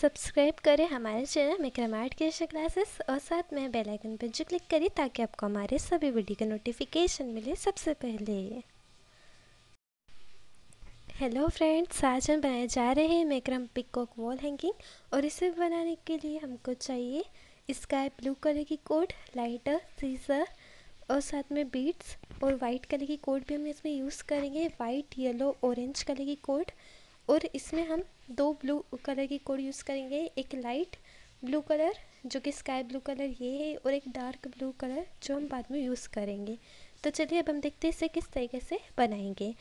Subscribe करें हमारे channel Vikram art creation classes और साथ में बेल आइकन पर जो क्लिक करें ताकि आपको हमारे सभी वीडियो का नोटिफिकेशन मिले सबसे पहले। हेलो फ्रेंड्स, आज हम बनाए जा रहे हैं विक्रम पिकॉक वॉल हैंगिंग और इसे बनाने के लिए हमको चाहिए स्काई ब्लू कलर की कोड, लाइटर, सीजर और साथ में बीड्स और वाइट कलर की कोड भी हम इसमें यूज़ करेंगे। वाइट, येलो, ऑरेंज कलर की कोड और इसमें हम दो ब्लू कलर की कोड यूज़ करेंगे। एक लाइट ब्लू कलर जो कि स्काई ब्लू कलर ये है और एक डार्क ब्लू कलर जो हम बाद में यूज़ करेंगे। तो चलिए अब हम देखते हैं इसे किस तरीके से बनाएंगे।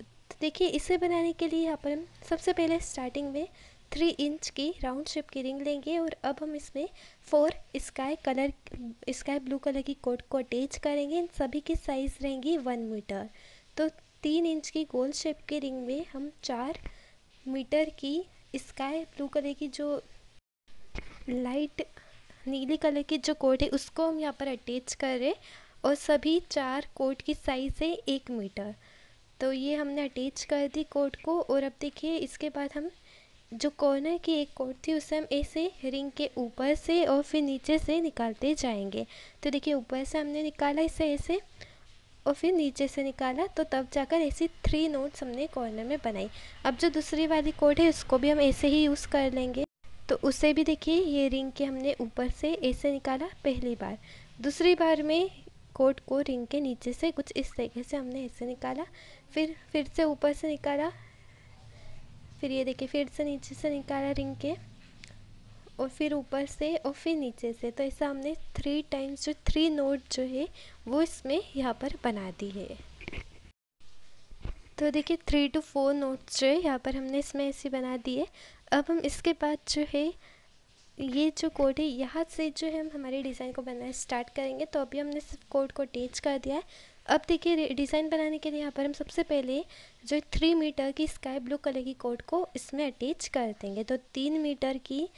तो देखिए, इसे बनाने के लिए यहाँ पर हम सबसे पहले स्टार्टिंग में 3 इंच की राउंड शेप की रिंग लेंगे और अब हम इसमें 4 स्काई ब्लू कलर की कोड को अटैच करेंगे। इन सभी की साइज़ रहेंगी 1 मीटर। तो 3 इंच की गोल शेप की रिंग में हम 4 मीटर की स्काई ब्लू कलर की जो लाइट नीली कलर की जो कोड है उसको हम यहाँ पर अटैच कर रहे और सभी 4 कोड की साइज़ है 1 मीटर। तो ये हमने अटैच कर दी कोड को और अब देखिए इसके बाद हम जो कॉर्नर की एक कोड थी उसे हम ऐसे रिंग के ऊपर से और फिर नीचे से निकालते जाएंगे। तो देखिए ऊपर से हमने निकाला इसे ऐसे और फिर नीचे से निकाला, तो तब जाकर ऐसी 3 नोट्स हमने कॉर्नर में बनाई। अब जो दूसरी वाली कोड है उसको भी हम ऐसे ही यूज़ कर लेंगे। तो उसे भी देखिए ये रिंग के हमने ऊपर से ऐसे निकाला पहली बार। दूसरी बार में कोड को रिंग के नीचे से कुछ इस तरीके से हमने ऐसे निकाला, फिर से ऊपर से निकाला, फिर ये देखिए फिर से नीचे से निकाला रिंग के और फिर ऊपर से और फिर नीचे से। तो ऐसा हमने 3 टाइम्स जो 3 नोट जो है वो इसमें यहाँ पर बना दी है। तो देखिए 3 to 4 नोट्स जो है यहाँ पर हमने इसमें ऐसे बना दिए। अब हम इसके बाद जो है ये जो कोड है यहाँ से जो है हम हमारे डिज़ाइन को बनाना स्टार्ट करेंगे। तो अभी हमने कोड को अटैच कर दिया है। अब देखिए डिज़ाइन बनाने के लिए यहाँ पर हम सबसे पहले जो 3 मीटर की स्काई ब्लू कलर की कोड को इसमें अटैच कर देंगे। तो 3 मीटर की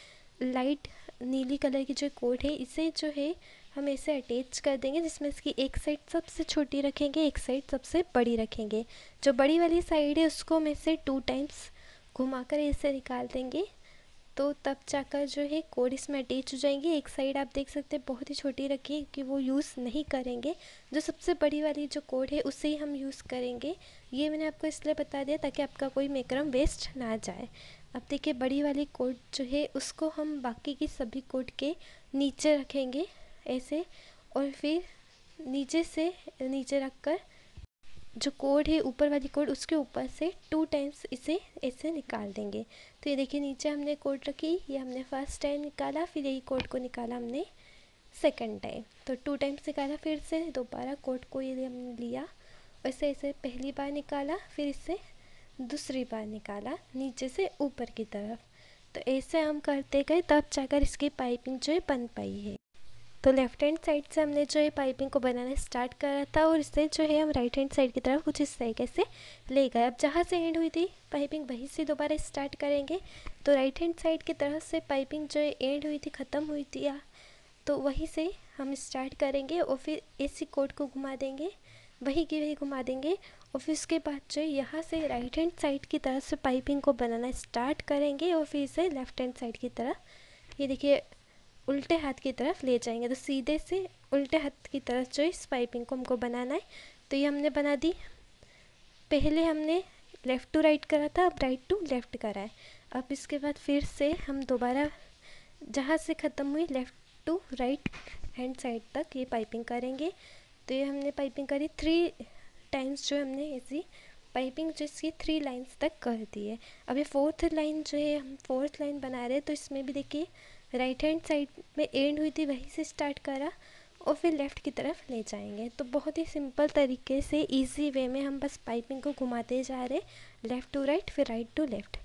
लाइट नीली कलर की जो कोड है इसे जो है हम इसे अटैच कर देंगे, जिसमें इसकी एक साइड सबसे छोटी रखेंगे, एक साइड सबसे बड़ी रखेंगे। जो बड़ी वाली साइड है उसको हम इसे 2 टाइम्स घुमाकर ऐसे निकाल देंगे। तो तब जाकर जो है कोड इसमें अटैच हो जाएंगे। एक साइड आप देख सकते हैं बहुत ही छोटी रखी है कि वो यूज़ नहीं करेंगे। जो सबसे बड़ी वाली जो कोड है उसे ही हम यूज़ करेंगे। ये मैंने आपको इसलिए बता दिया ताकि आपका कोई मैक्रम वेस्ट ना जाए। अब देखिए बड़ी वाली कोड जो है उसको हम बाकी की सभी कोड के नीचे रखेंगे ऐसे और फिर नीचे से नीचे रखकर जो कोड है ऊपर वाली कोड उसके ऊपर से 2 टाइम्स इसे ऐसे निकाल देंगे। तो ये देखिए नीचे हमने कोड रखी, ये हमने फर्स्ट टाइम निकाला, फिर यही कोड को निकाला हमने सेकंड टाइम। तो 2 टाइम्स निकाला, फिर से दोबारा कोड को ये हमने लिया, ऐसे ऐसे पहली बार निकाला, फिर इससे दूसरी बार निकाला नीचे से ऊपर की तरफ। तो ऐसे हम करते गए तब जाकर इसकी पाइपिंग जो है बन पाई है। तो लेफ़्ट हैंड साइड से हमने जो है पाइपिंग को बनाना स्टार्ट करा था और इससे जो है हम राइट हैंड साइड की तरफ कुछ इस तरीके से ले गए। अब जहाँ से एंड हुई थी पाइपिंग वहीं से दोबारा स्टार्ट करेंगे। तो राइट हैंड साइड की तरफ से पाइपिंग जो है एंड हुई थी, ख़त्म हुई थी तो वहीं से हम स्टार्ट करेंगे और फिर ऐसी कोड को घुमा देंगे, वहीं की वहीं घुमा देंगे और फिर उसके बाद जो है यहाँ से राइट हैंड साइड की तरफ से पाइपिंग को बनाना स्टार्ट करेंगे और फिर से लेफ़्ट हैंड साइड की तरफ ये देखिए उल्टे हाथ की तरफ ले जाएंगे। तो सीधे से उल्टे हाथ की तरफ जो इस पाइपिंग को हमको बनाना है। तो ये हमने बना दी। पहले हमने लेफ़्ट टू राइट करा था, अब राइट टू लेफ़्ट करा है। अब इसके बाद फिर से हम दोबारा जहाँ से ख़त्म हुई left to right hand side तक ये पाइपिंग करेंगे। तो ये हमने पाइपिंग करी 3 टाइम्स, जो हमने ऐसी पाइपिंग जो इसकी 3 लाइन्स तक कर दी है। अब ये 4th लाइन जो है हम 4th लाइन बना रहे हैं। तो इसमें भी देखिए राइट हैंड साइड में एंड हुई थी वहीं से स्टार्ट करा और फिर लेफ़्ट की तरफ ले जाएंगे। तो बहुत ही सिंपल तरीके से इजी वे में हम बस पाइपिंग को घुमाते जा रहे, लेफ़्ट टू राइट फिर राइट टू लेफ़्ट,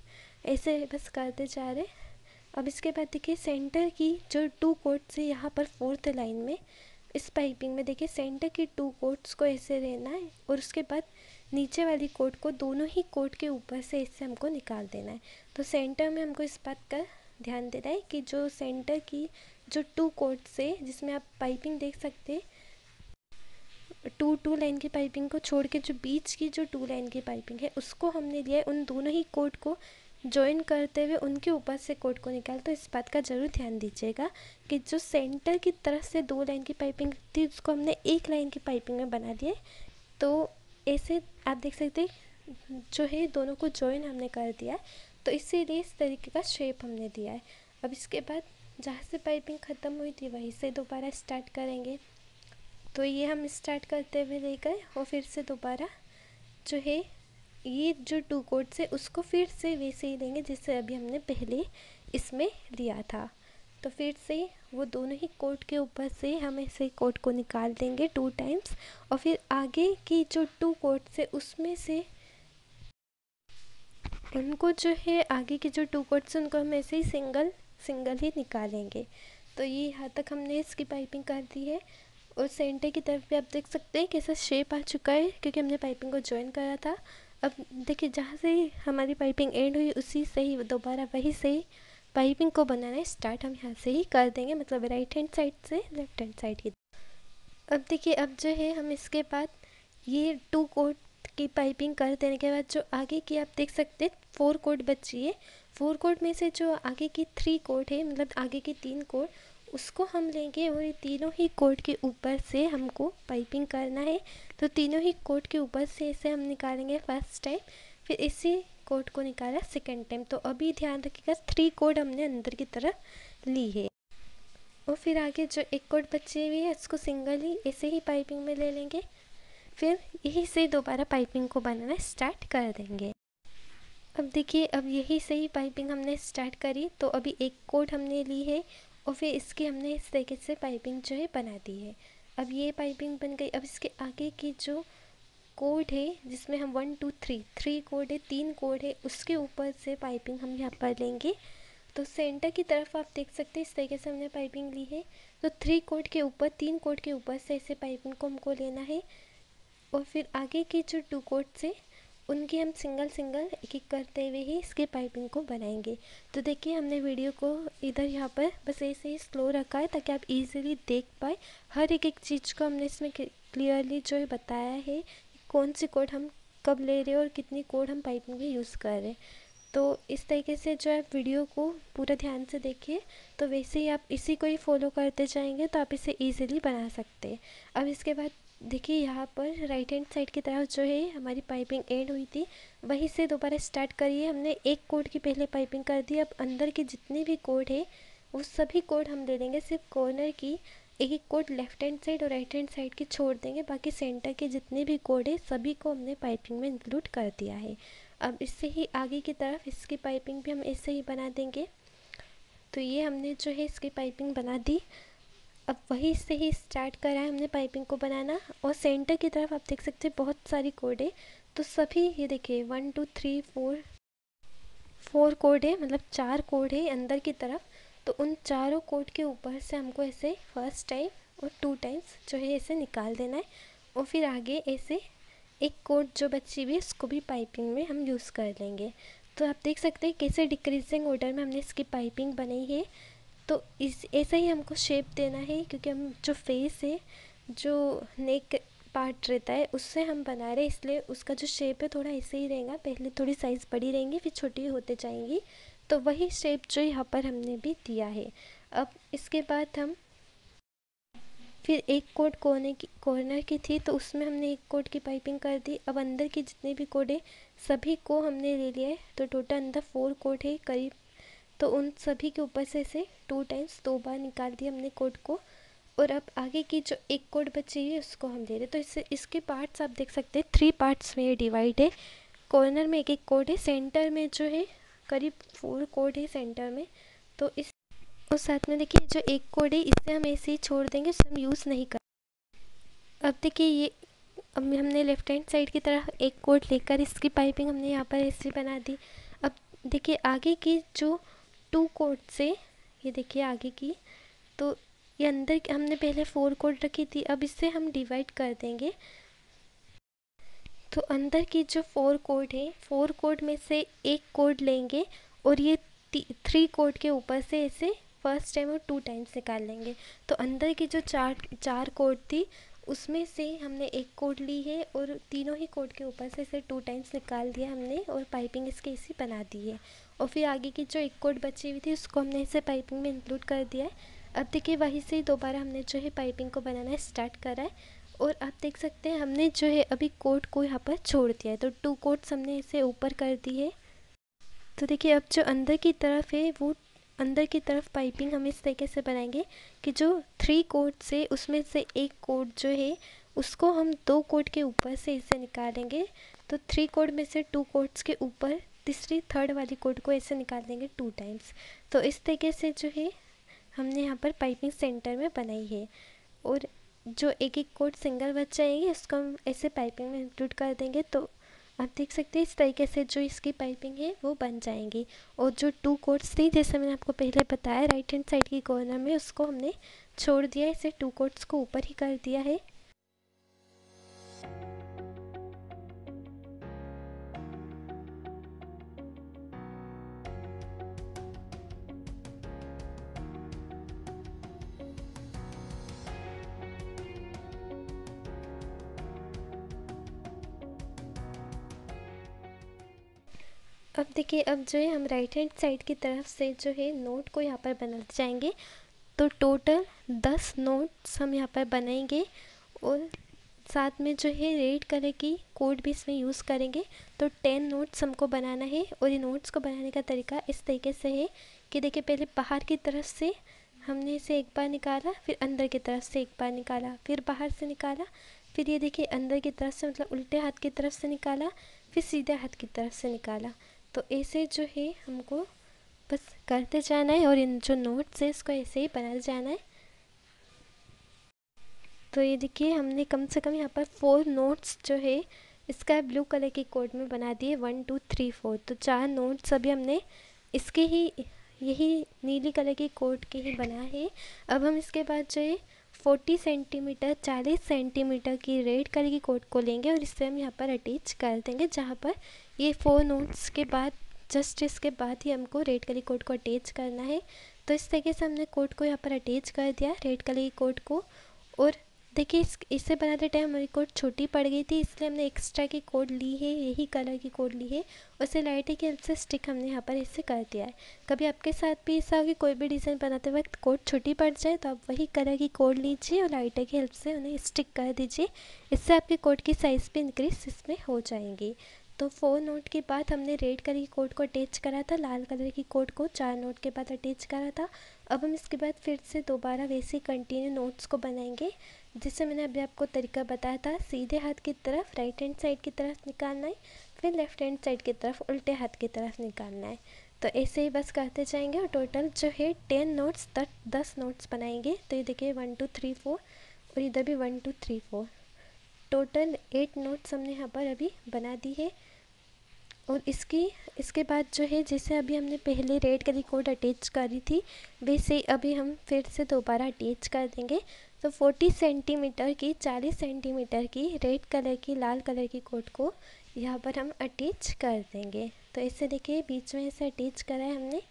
ऐसे बस करते जा रहे। अब इसके बाद देखिए सेंटर की जो 2 कोट्स है यहाँ पर 4th लाइन में इस पाइपिंग में देखिए सेंटर की 2 कोट्स को ऐसे रहना है और उसके बाद नीचे वाली कोट को दोनों ही कोट के ऊपर से इससे हमको निकाल देना है। तो सेंटर में हमको इस बात का ध्यान देना है कि जो सेंटर की जो 2 कोट से जिसमें आप पाइपिंग देख सकते हैं 2 लाइन की पाइपिंग को छोड़ के जो बीच की जो 2 लाइन की पाइपिंग है उसको हमने लिया है, उन दोनों ही कोट को जॉइन करते हुए उनके ऊपर से कोड को निकाल। तो इस बात का ज़रूर ध्यान दीजिएगा कि जो सेंटर की तरफ से 2 लाइन की पाइपिंग थी उसको हमने 1 लाइन की पाइपिंग में बना दिया। तो ऐसे आप देख सकते हैं जो है दोनों को जॉइन हमने कर दिया। तो इसीलिए इस तरीके का शेप हमने दिया है। अब इसके बाद जहाँ से पाइपिंग ख़त्म हुई थी वहीं से दोबारा स्टार्ट करेंगे। तो ये हम स्टार्ट करते हुए ले गए और फिर से दोबारा जो है ये जो 2 कोट्स है उसको फिर से वैसे ही लेंगे जैसे अभी हमने पहले इसमें लिया था। तो फिर से वो दोनों ही कोट के ऊपर से हम ऐसे कोट को निकाल देंगे 2 टाइम्स और फिर आगे की जो 2 कोट्स है उसमें से उनको जो है आगे के जो 2 कोट्स उनको हम ऐसे ही सिंगल ही निकालेंगे। तो ये यहाँ तक हमने इसकी पाइपिंग कर दी है और सेंटर की तरफ भी आप देख सकते हैं कैसा शेप आ चुका है क्योंकि हमने पाइपिंग को जॉइन करा था। अब देखिए जहाँ से हमारी पाइपिंग एंड हुई उसी से ही दोबारा वही से ही पाइपिंग को बनाना स्टार्ट हम यहाँ से ही कर देंगे, मतलब राइट हैंड साइड से लेफ्ट हैंड साइड की। अब देखिए अब जो है हम इसके बाद ये 2 कोट की पाइपिंग कर देने के बाद जो आगे की आप देख सकते हैं 4 कोट बची है। 4 कोट में से जो आगे की 3 कोट है मतलब आगे की 3 कोट उसको हम लेंगे और ये तीनों ही कोट के ऊपर से हमको पाइपिंग करना है। तो तीनों ही कोट के ऊपर से इसे हम निकालेंगे फर्स्ट टाइम, फिर इसी कोट को निकाला सेकेंड टाइम। तो अभी ध्यान रखिएगा 3 कोट हमने अंदर की तरफ ली है और फिर आगे जो 1 कोट बची हुई है उसको सिंगल ही ऐसे ही पाइपिंग में ले लेंगे, फिर यही से दोबारा पाइपिंग को बनाना स्टार्ट कर देंगे। अब देखिए अब यही से ही पाइपिंग हमने स्टार्ट करी। तो अभी 1 कोट हमने ली है और फिर इसकी हमने इस तरीके से पाइपिंग जो है बना दी है। अब ये पाइपिंग बन गई। अब इसके आगे की जो कोड है जिसमें हम 1 2 3 कोड है 3 कोड है उसके ऊपर से पाइपिंग हम यहाँ पर लेंगे। तो सेंटर की तरफ आप देख सकते हैं इस तरीके से हमने पाइपिंग ली है। तो 3 कोड के ऊपर 3 कोड के ऊपर से ऐसे पाइपिंग को हमको लेना है और फिर आगे की जो 2 कोट्स है उनकी हम सिंगल एक एक करते हुए ही इसकी पाइपिंग को बनाएंगे। तो देखिए हमने वीडियो को इधर यहाँ पर बस ऐसे ही स्लो रखा है ताकि आप इजीली देख पाए। हर एक चीज़ को हमने इसमें क्लियरली जो है बताया है कौन सी कोड हम कब ले रहे हैं और कितनी कोड हम पाइपिंग में यूज़ कर रहे हैं। तो इस तरीके से जो आप वीडियो को पूरा ध्यान से देखिए तो वैसे ही आप इसी को ही फॉलो करते जाएंगे तो आप इसे ईजिली बना सकते हैं। अब इसके बाद देखिए यहाँ पर राइट हैंड साइड की तरफ जो है हमारी पाइपिंग एंड हुई थी वहीं से दोबारा स्टार्ट करिए। हमने 1 कोड की पहले पाइपिंग कर दी। अब अंदर की जितनी भी कोड है वो सभी कोड हम ले लेंगे, सिर्फ कॉर्नर की एक कोड लेफ्ट हैंड साइड और राइट हैंड साइड की छोड़ देंगे। बाकी सेंटर के जितने भी कोड है सभी को हमने पाइपिंग में इंक्लूड कर दिया है। अब इससे ही आगे की तरफ इसकी पाइपिंग भी हम ऐसे ही बना देंगे। तो ये हमने जो है इसकी पाइपिंग बना दी। अब वहीं से ही स्टार्ट करा है हमने पाइपिंग को बनाना और सेंटर की तरफ आप देख सकते हैं बहुत सारी कोड है। तो सभी ये देखिए 1 2 3 4 कोड है, मतलब 4 कोड है अंदर की तरफ। तो उन चारों कोड के ऊपर से हमको ऐसे फर्स्ट टाइम और 2 टाइम्स जो है ऐसे निकाल देना है और फिर आगे ऐसे 1 कोड जो बची हुई है उसको भी पाइपिंग में हम यूज़ कर लेंगे। तो आप देख सकते हैं कैसे डिक्रीजिंग ऑर्डर में हमने इसकी पाइपिंग बनाई है। तो इस ऐसा ही हमको शेप देना है क्योंकि हम जो फेस है जो नेक पार्ट रहता है उससे हम बना रहे हैं, इसलिए उसका जो शेप है थोड़ा ऐसे ही रहेगा। पहले थोड़ी साइज़ बड़ी रहेंगी फिर छोटी होते जाएंगी। तो वही शेप जो यहाँ पर हमने भी दिया है। अब इसके बाद हम फिर 1 कोड कॉर्नर की थी तो उसमें हमने 1 कोड की पाइपिंग कर दी। अब अंदर की जितने भी कोड है सभी को हमने ले लिया है। तो टोटल अंदर 4 कोड है करीब। तो उन सभी के ऊपर से इसे 2 टाइम्स 2 बार निकाल दिया हमने कोड को। और अब आगे की जो 1 कोड बची है उसको हम ले रहे। तो इसके पार्ट्स आप देख सकते हैं 3 पार्ट्स में डिवाइड है। कॉर्नर में 1 कोड है, सेंटर में जो है करीब 4 कोड है सेंटर में। तो इस और साथ में देखिए जो 1 कोड है इसे हम ऐसे ही छोड़ देंगे, इसे हम यूज़ नहीं कर। अब देखिए ये अब हमने लेफ्ट हैंड साइड की तरफ 1 कोड लेकर इसकी पाइपिंग हमने यहाँ पर ऐसे बना दी। अब देखिए आगे की जो 2 कोड से ये देखिए आगे की, तो ये अंदर हमने पहले 4 कोड रखी थी, अब इससे हम डिवाइड कर देंगे। तो अंदर की जो 4 कोड है 4 कोड में से 1 कोड लेंगे और ये 3 कोड के ऊपर से ऐसे फर्स्ट टाइम और 2 टाइम्स निकाल लेंगे। तो अंदर की जो चार कोड थी उसमें से हमने एक कोड ली है और तीनों ही कोड के ऊपर से इसे 2 टाइम्स निकाल दिया हमने और पाइपिंग इसकी ऐसी बना दी है। और फिर आगे की जो एक कोड बची हुई थी उसको हमने इसे पाइपिंग में इंक्लूड कर दिया है। अब देखिए वहीं से दोबारा हमने जो है पाइपिंग को बनाना स्टार्ट करा है और आप देख सकते हैं हमने जो है अभी कोड को यहाँ पर छोड़ दिया है, तो 2 कोड्स हमने इसे ऊपर कर दी है। तो देखिए अब जो अंदर की तरफ है वो अंदर की तरफ पाइपिंग हम इस तरीके से बनाएंगे कि जो 3 कोड से उसमें से एक कोड जो है उसको हम 2 कोड के ऊपर से इसे निकालेंगे। तो 3 कोड में से 2 कोड्स के ऊपर तीसरी थर्ड वाली कोड को ऐसे निकाल देंगे 2 टाइम्स। तो इस तरीके से जो है हमने यहाँ पर पाइपिंग सेंटर में बनाई है। और जो एक एक कोड सिंगल बच जाएंगे उसको हम ऐसे पाइपिंग में इंक्लूड कर देंगे। तो आप देख सकते हैं इस तरीके से जो इसकी पाइपिंग है वो बन जाएंगी। और जो 2 कोड्स थी जैसे मैंने आपको पहले बताया राइट हैंड साइड की कॉर्नर में, उसको हमने छोड़ दिया, इसे 2 कोड्स को ऊपर ही कर दिया है। अब देखिए अब जो है हम राइट हैंड साइड की तरफ से जो है नोट को यहाँ पर बनाते जाएंगे। तो टोटल 10 नोट्स हम यहाँ पर बनाएंगे और साथ में जो है रेड कलर की कोड भी इसमें यूज़ करेंगे। तो 10 नोट्स हमको बनाना है और ये नोट्स को बनाने का तरीका इस तरीके से है कि देखिए पहले बाहर की तरफ से हमने इसे एक बार निकाला, फिर अंदर की तरफ से एक बार निकाला, फिर बाहर से निकाला, फिर ये देखिए अंदर की तरफ से मतलब उल्टे हाथ की तरफ से निकाला, फिर सीधे हाथ की तरफ से निकाला। तो ऐसे जो है हमको बस करते जाना है और इन जो नोट्स है इसको ऐसे ही बनाते जाना है। तो ये देखिए हमने कम से कम यहाँ पर 4 नोट्स जो है स्काई ब्लू कलर के कोड में बना दिए 1 2 3 4। तो 4 नोट्स अभी हमने इसके ही यही नीली कलर की कोड के ही बना है। अब हम इसके बाद जो है 40 सेंटीमीटर 40 सेंटीमीटर की रेड कलर की कोड को लेंगे और इससे हम यहाँ पर अटैच कर देंगे, जहाँ पर ये 4 नोट्स के बाद जस्ट इसके बाद ही हमको रेड कलर कोड को अटैच करना है। तो इस तरीके से हमने कोड को यहाँ पर अटैच कर दिया रेड कलर की कोड को। और देखिए इसे बनाते टाइम हमारी कोड छोटी पड़ गई थी, इसलिए हमने एक्स्ट्रा की कोड ली है, यही कलर की कोड ली है और इसे लाइटर की हेल्प से स्टिक हमने यहाँ पर इससे कर दिया है। कभी आपके साथ भी ऐसा हो कि कोई भी डिज़ाइन बनाते वक्त कोड छोटी पड़ जाए तो आप वही कलर की कोड लीजिए और लाइटर की हेल्प से उन्हें स्टिक कर दीजिए, इससे आपके कोड की साइज़ भी इंक्रीज इसमें हो जाएंगी। तो 4 नोट के बाद हमने रेड कलर की कोड को अटैच करा था, लाल कलर की कोड को 4 नोट के बाद अटैच करा था। अब हम इसके बाद फिर से दोबारा वैसे कंटिन्यू नोट्स को बनाएंगे जिससे मैंने अभी आपको तरीका बताया था। सीधे हाथ की तरफ राइट हैंड साइड की तरफ निकालना है, फिर लेफ्ट हैंड साइड की तरफ उल्टे हाथ की तरफ निकालना है। तो ऐसे ही बस करते जाएंगे और टोटल जो है 10 नोट्स 10 नोट्स बनाएंगे। तो ये देखिए 1 2 3 4 और इधर भी 1 2 3 4, टोटल 8 नोट्स हमने यहाँ पर अभी बना दी है। और इसके बाद जो है जैसे अभी हमने पहले रेड कलर कोड अटैच करी थी वैसे अभी हम फिर से दोबारा अटैच कर देंगे। तो 40 सेंटीमीटर की 40 सेंटीमीटर की रेड कलर की लाल कलर की कोड को यहाँ पर हम अटैच कर देंगे। तो ऐसे देखिए बीच में ऐसे अटैच करा है हमने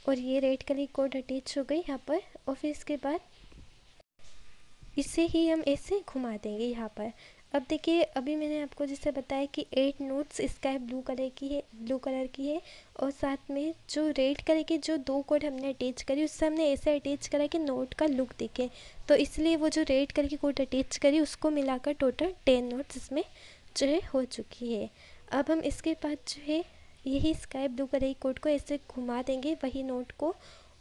और ये रेड कलर की कोड अटैच हो गई यहाँ पर। और फिर इसके बाद इसे ही हम ऐसे घुमा देंगे यहाँ पर। अब देखिए अभी मैंने आपको जैसे बताया कि 8 नोट्स स्काई ब्लू कलर की है और साथ में जो रेड कलर की जो 2 कोड हमने अटैच करी उससे हमने ऐसे अटैच करा कि नोट का लुक दिखे। तो इसलिए वो जो रेड कलर की कोड अटैच करी उसको मिलाकर टोटल 10 नोट्स इसमें जो है हो चुकी है। अब हम इसके बाद जो है यही स्काई ब्लू कलर की कोड को ऐसे घुमा देंगे वही नोट को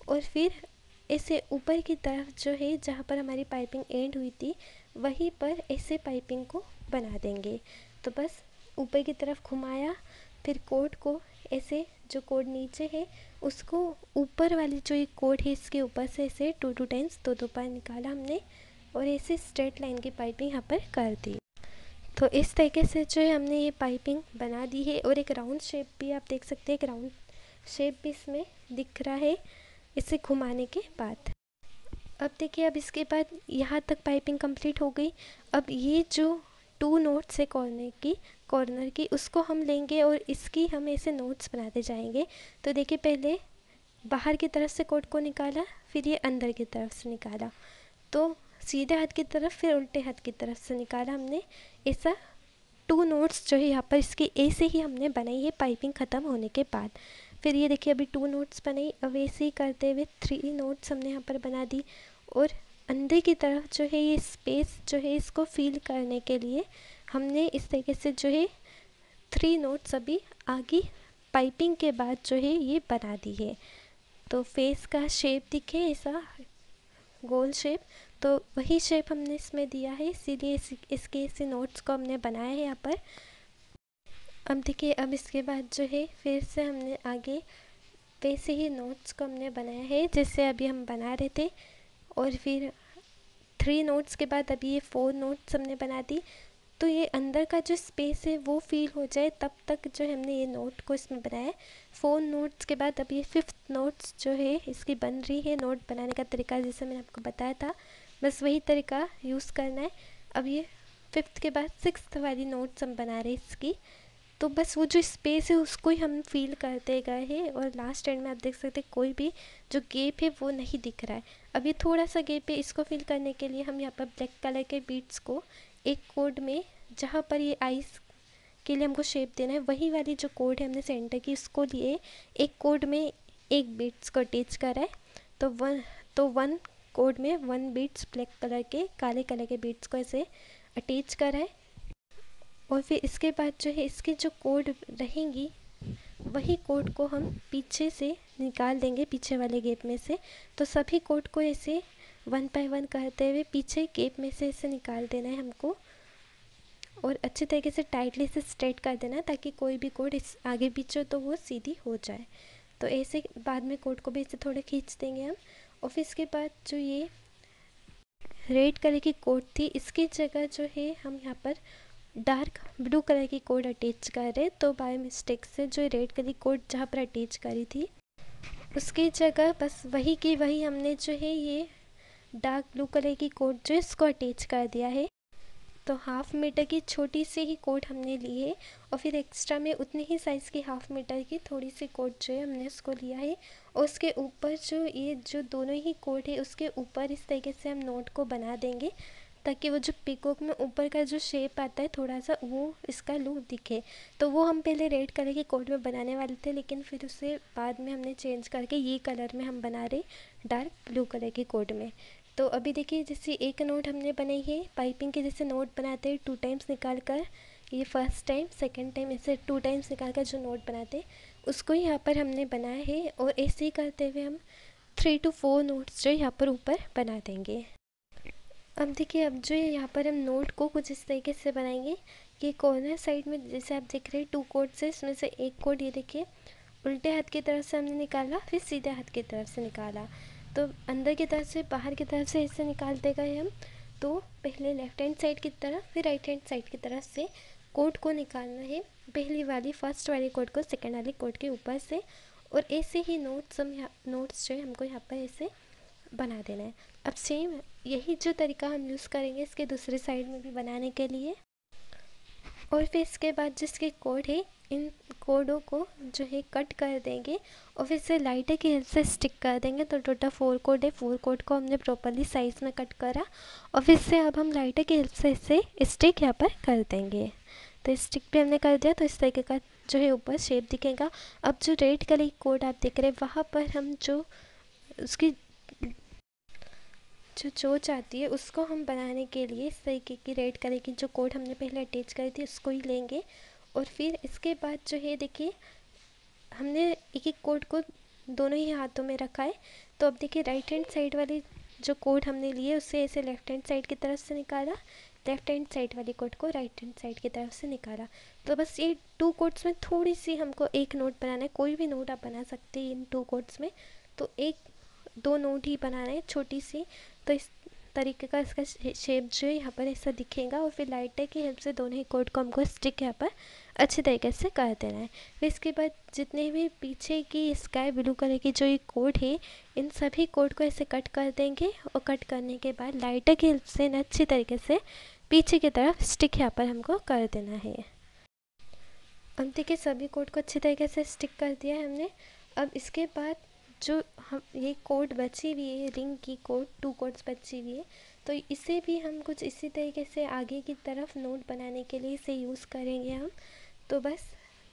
और फिर ऐसे ऊपर की तरफ जो है जहाँ पर हमारी पाइपिंग एंड हुई थी वहीं पर ऐसे पाइपिंग को बना देंगे। तो बस ऊपर की तरफ घुमाया, फिर कोड को ऐसे जो कोड नीचे है उसको ऊपर वाली जो ये कोड है इसके ऊपर से ऐसे 2 टाइम्स 2 बार निकाला हमने और ऐसे स्ट्रेट लाइन की पाइपिंग यहाँ पर कर दी। तो इस तरीके से जो है हमने ये पाइपिंग बना दी है और एक राउंड शेप भी आप देख सकते हैं, एक राउंड शेप भी इसमें दिख रहा है इसे घुमाने के बाद। अब देखिए अब इसके बाद यहाँ तक पाइपिंग कंप्लीट हो गई। अब ये जो 2 नोट्स है कॉर्नर की उसको हम लेंगे और इसकी हम ऐसे नोट्स बनाते जाएंगे। तो देखिए पहले बाहर की तरफ से कोड को निकाला, फिर ये अंदर की तरफ से निकाला। तो सीधे हाथ की तरफ फिर उल्टे हाथ की तरफ से निकाला हमने। ऐसा 2 नोट्स जो है यहाँ पर इसके ऐसे ही हमने बनाई है पाइपिंग ख़त्म होने के बाद। फिर ये देखिए अभी 2 नोट्स बनाई, अब ऐसे ही करते हुए 3 नोट्स हमने यहाँ पर बना दी। और अंदर की तरफ जो है ये स्पेस जो है इसको फिल करने के लिए हमने इस तरीके से जो है 3 नोट्स अभी आगे पाइपिंग के बाद जो है ये बना दी है। तो फेस का शेप दिखे ऐसा गोल शेप, तो वही शेप हमने इसमें दिया है, इसीलिए इसके ऐसे नोट्स को हमने बनाया है यहाँ पर। अब देखिए अब इसके बाद जो है फिर से हमने आगे वैसे ही नोट्स को हमने बनाया है जैसे अभी हम बना रहे थे। और फिर 3 नोट्स के बाद अभी ये 4 नोट्स हमने बना दी। तो ये अंदर का जो स्पेस है वो फील हो जाए तब तक जो हमने ये नोट को इसमें बनाया है। 4 नोट्स के बाद अब ये 5th नोट्स जो है इसकी बन रही है। नोट बनाने का तरीका जैसे मैंने आपको बताया था, बस वही तरीका यूज़ करना है। अब ये 5th के बाद 6th वाली नोट्स हम बना रहे हैं इसकी। तो बस वो जो स्पेस है उसको ही हम फील करते गए हैं। और लास्ट एंड में आप देख सकते हैं कोई भी जो गैप है वो नहीं दिख रहा है। अब ये थोड़ा सा गैप है, इसको फिल करने के लिए हम यहाँ पर ब्लैक कलर के बीड्स को एक कोड में, जहाँ पर ये आइस के लिए हमको शेप देना है वही वाली जो कोड है हमने सेंटर की उसको लिए एक कोड में एक बीड्स को अटैच करा है। तो वन कोड में 1 बीड्स ब्लैक कलर के काले कलर के बीड्स को ऐसे अटैच करा है। और फिर इसके बाद जो है इसकी जो कोड रहेंगी वही कोड को हम पीछे से निकाल देंगे, पीछे वाले गैप में से। तो सभी कोड को ऐसे 1 बाय 1 करते हुए पीछे गैप में से ऐसे निकाल देना है हमको। और अच्छे तरीके से टाइटली से स्ट्रेट कर देना ताकि कोई भी कोड इस आगे पीछे तो वो सीधी हो जाए। तो ऐसे बाद में कोड को भी ऐसे थोड़े खींच देंगे हम। और फिर इसके बाद जो ये रेड कलर की कोड थी इसकी जगह जो है हम यहाँ पर डार्क ब्लू कलर की कोड अटैच कर रहे। तो बाय मिस्टेक से जो रेड कलर की कोड जहाँ पर अटैच करी थी उसकी जगह बस वही की वही हमने जो है ये डार्क ब्लू कलर की कोड जो इसको अटैच कर दिया है। तो 1/2 मीटर की छोटी सी ही कोड हमने ली है। और फिर एक्स्ट्रा में उतनी ही साइज़ की 1/2 मीटर की थोड़ी सी कोड जो है हमने उसको लिया है। और उसके ऊपर जो ये जो दोनों ही कोड है उसके ऊपर इस तरीके से हम नोट को बना देंगे ताकि वो जो पीकॉक में ऊपर का जो शेप आता है थोड़ा सा वो इसका लुक दिखे। तो वो हम पहले रेड कलर के कोड में बनाने वाले थे लेकिन फिर उसे बाद में हमने चेंज करके ये कलर में हम बना रहे डार्क ब्लू कलर के कोड में। तो अभी देखिए जैसे एक नोट हमने बनाई है पाइपिंग के जैसे नोट बनाते हैं 2 टाइम्स निकाल कर, ये फर्स्ट टाइम सेकेंड टाइम ऐसे 2 टाइम्स निकाल कर जो नोट बनाते हैं उसको यहाँ पर हमने बनाया है। और ऐसे ही करते हुए हम 3 to 4 नोट्स जो यहाँ पर ऊपर बना देंगे। अब देखिए अब जो है यहाँ पर हम नोट को कुछ इस तरीके से बनाएंगे कि कॉर्नर साइड में जैसे आप देख रहे हैं 2 कोड से इसमें से एक कोड ये देखिए उल्टे हाथ की तरफ से हमने निकाला फिर सीधे हाथ की तरफ से निकाला। तो अंदर की तरफ से बाहर की तरफ से ऐसे निकालते गए हम। तो पहले लेफ्ट हैंड साइड की तरफ फिर राइट हैंड साइड की तरफ से कोड को निकालना है, पहली वाली फर्स्ट वाली कोड को सेकंड वाली कोड के ऊपर से। और ऐसे ही नोट्स जो है हमको यहाँ पर ऐसे बना देना है। अब सेम यही जो तरीका हम यूज़ करेंगे इसके दूसरे साइड में भी बनाने के लिए। और फिर इसके बाद जिसके कोड है इन कोडों को जो है कट कर देंगे और फिर से लाइटर की हेल्प से स्टिक कर देंगे। तो टोटल 4 कोड है, 4 कोड को हमने प्रॉपरली साइज़ में कट करा और फिर से अब हम लाइटर की हेल्प से इसे स्टिक यहाँ पर कर देंगे। तो स्टिक भी हमने कर दिया तो इस तरीके का जो है ऊपर शेप दिखेगा। अब जो रेड कलर की कोड आप देख रहे हैं वहाँ पर हम जो उसकी जो चोंच आती है उसको हम बनाने के लिए इस तरीके की रेड कलर की जो कोड हमने पहले अटैच करी थी उसको ही लेंगे। और फिर इसके बाद जो है देखिए हमने एक एक कोड को दोनों ही हाथों में रखा है। तो अब देखिए राइट हैंड साइड वाली जो कोड हमने लिए उससे ऐसे लेफ्ट हैंड साइड की तरफ से निकाला, लेफ्ट हैंड साइड वाली कोड को राइट हैंड साइड की तरफ से निकाला। तो बस ये 2 कोड्स में थोड़ी सी हमको एक नोट बनाना है, कोई भी नोट आप बना सकते हैं इन 2 कोड्स में। तो 1-2 नोट ही बनाना है छोटी सी। तो इस तरीके का इसका शेप जो है यहाँ पर ऐसा दिखेगा। और फिर लाइटर की हेल्प से दोनों ही कोड को हमको स्टिक यहाँ पर अच्छे तरीके से कर देना है। फिर इसके बाद जितने भी पीछे की स्काई ब्लू कलर की जो ये कोड है इन सभी कोड को ऐसे कट कर देंगे। और कट करने के बाद लाइटर की हेल्प से अच्छी तरीके से पीछे की तरफ स्टिक यहाँ पर हमको कर देना है। अब देखिए सभी कोड को अच्छी तरीके से स्टिक कर दिया है हमने। अब इसके बाद जो हम ये कोड बची हुई है रिंग की कोड 2 कोड्स बची हुई है तो इसे भी हम कुछ इसी तरीके से आगे की तरफ नोट बनाने के लिए इसे यूज़ करेंगे हम। तो बस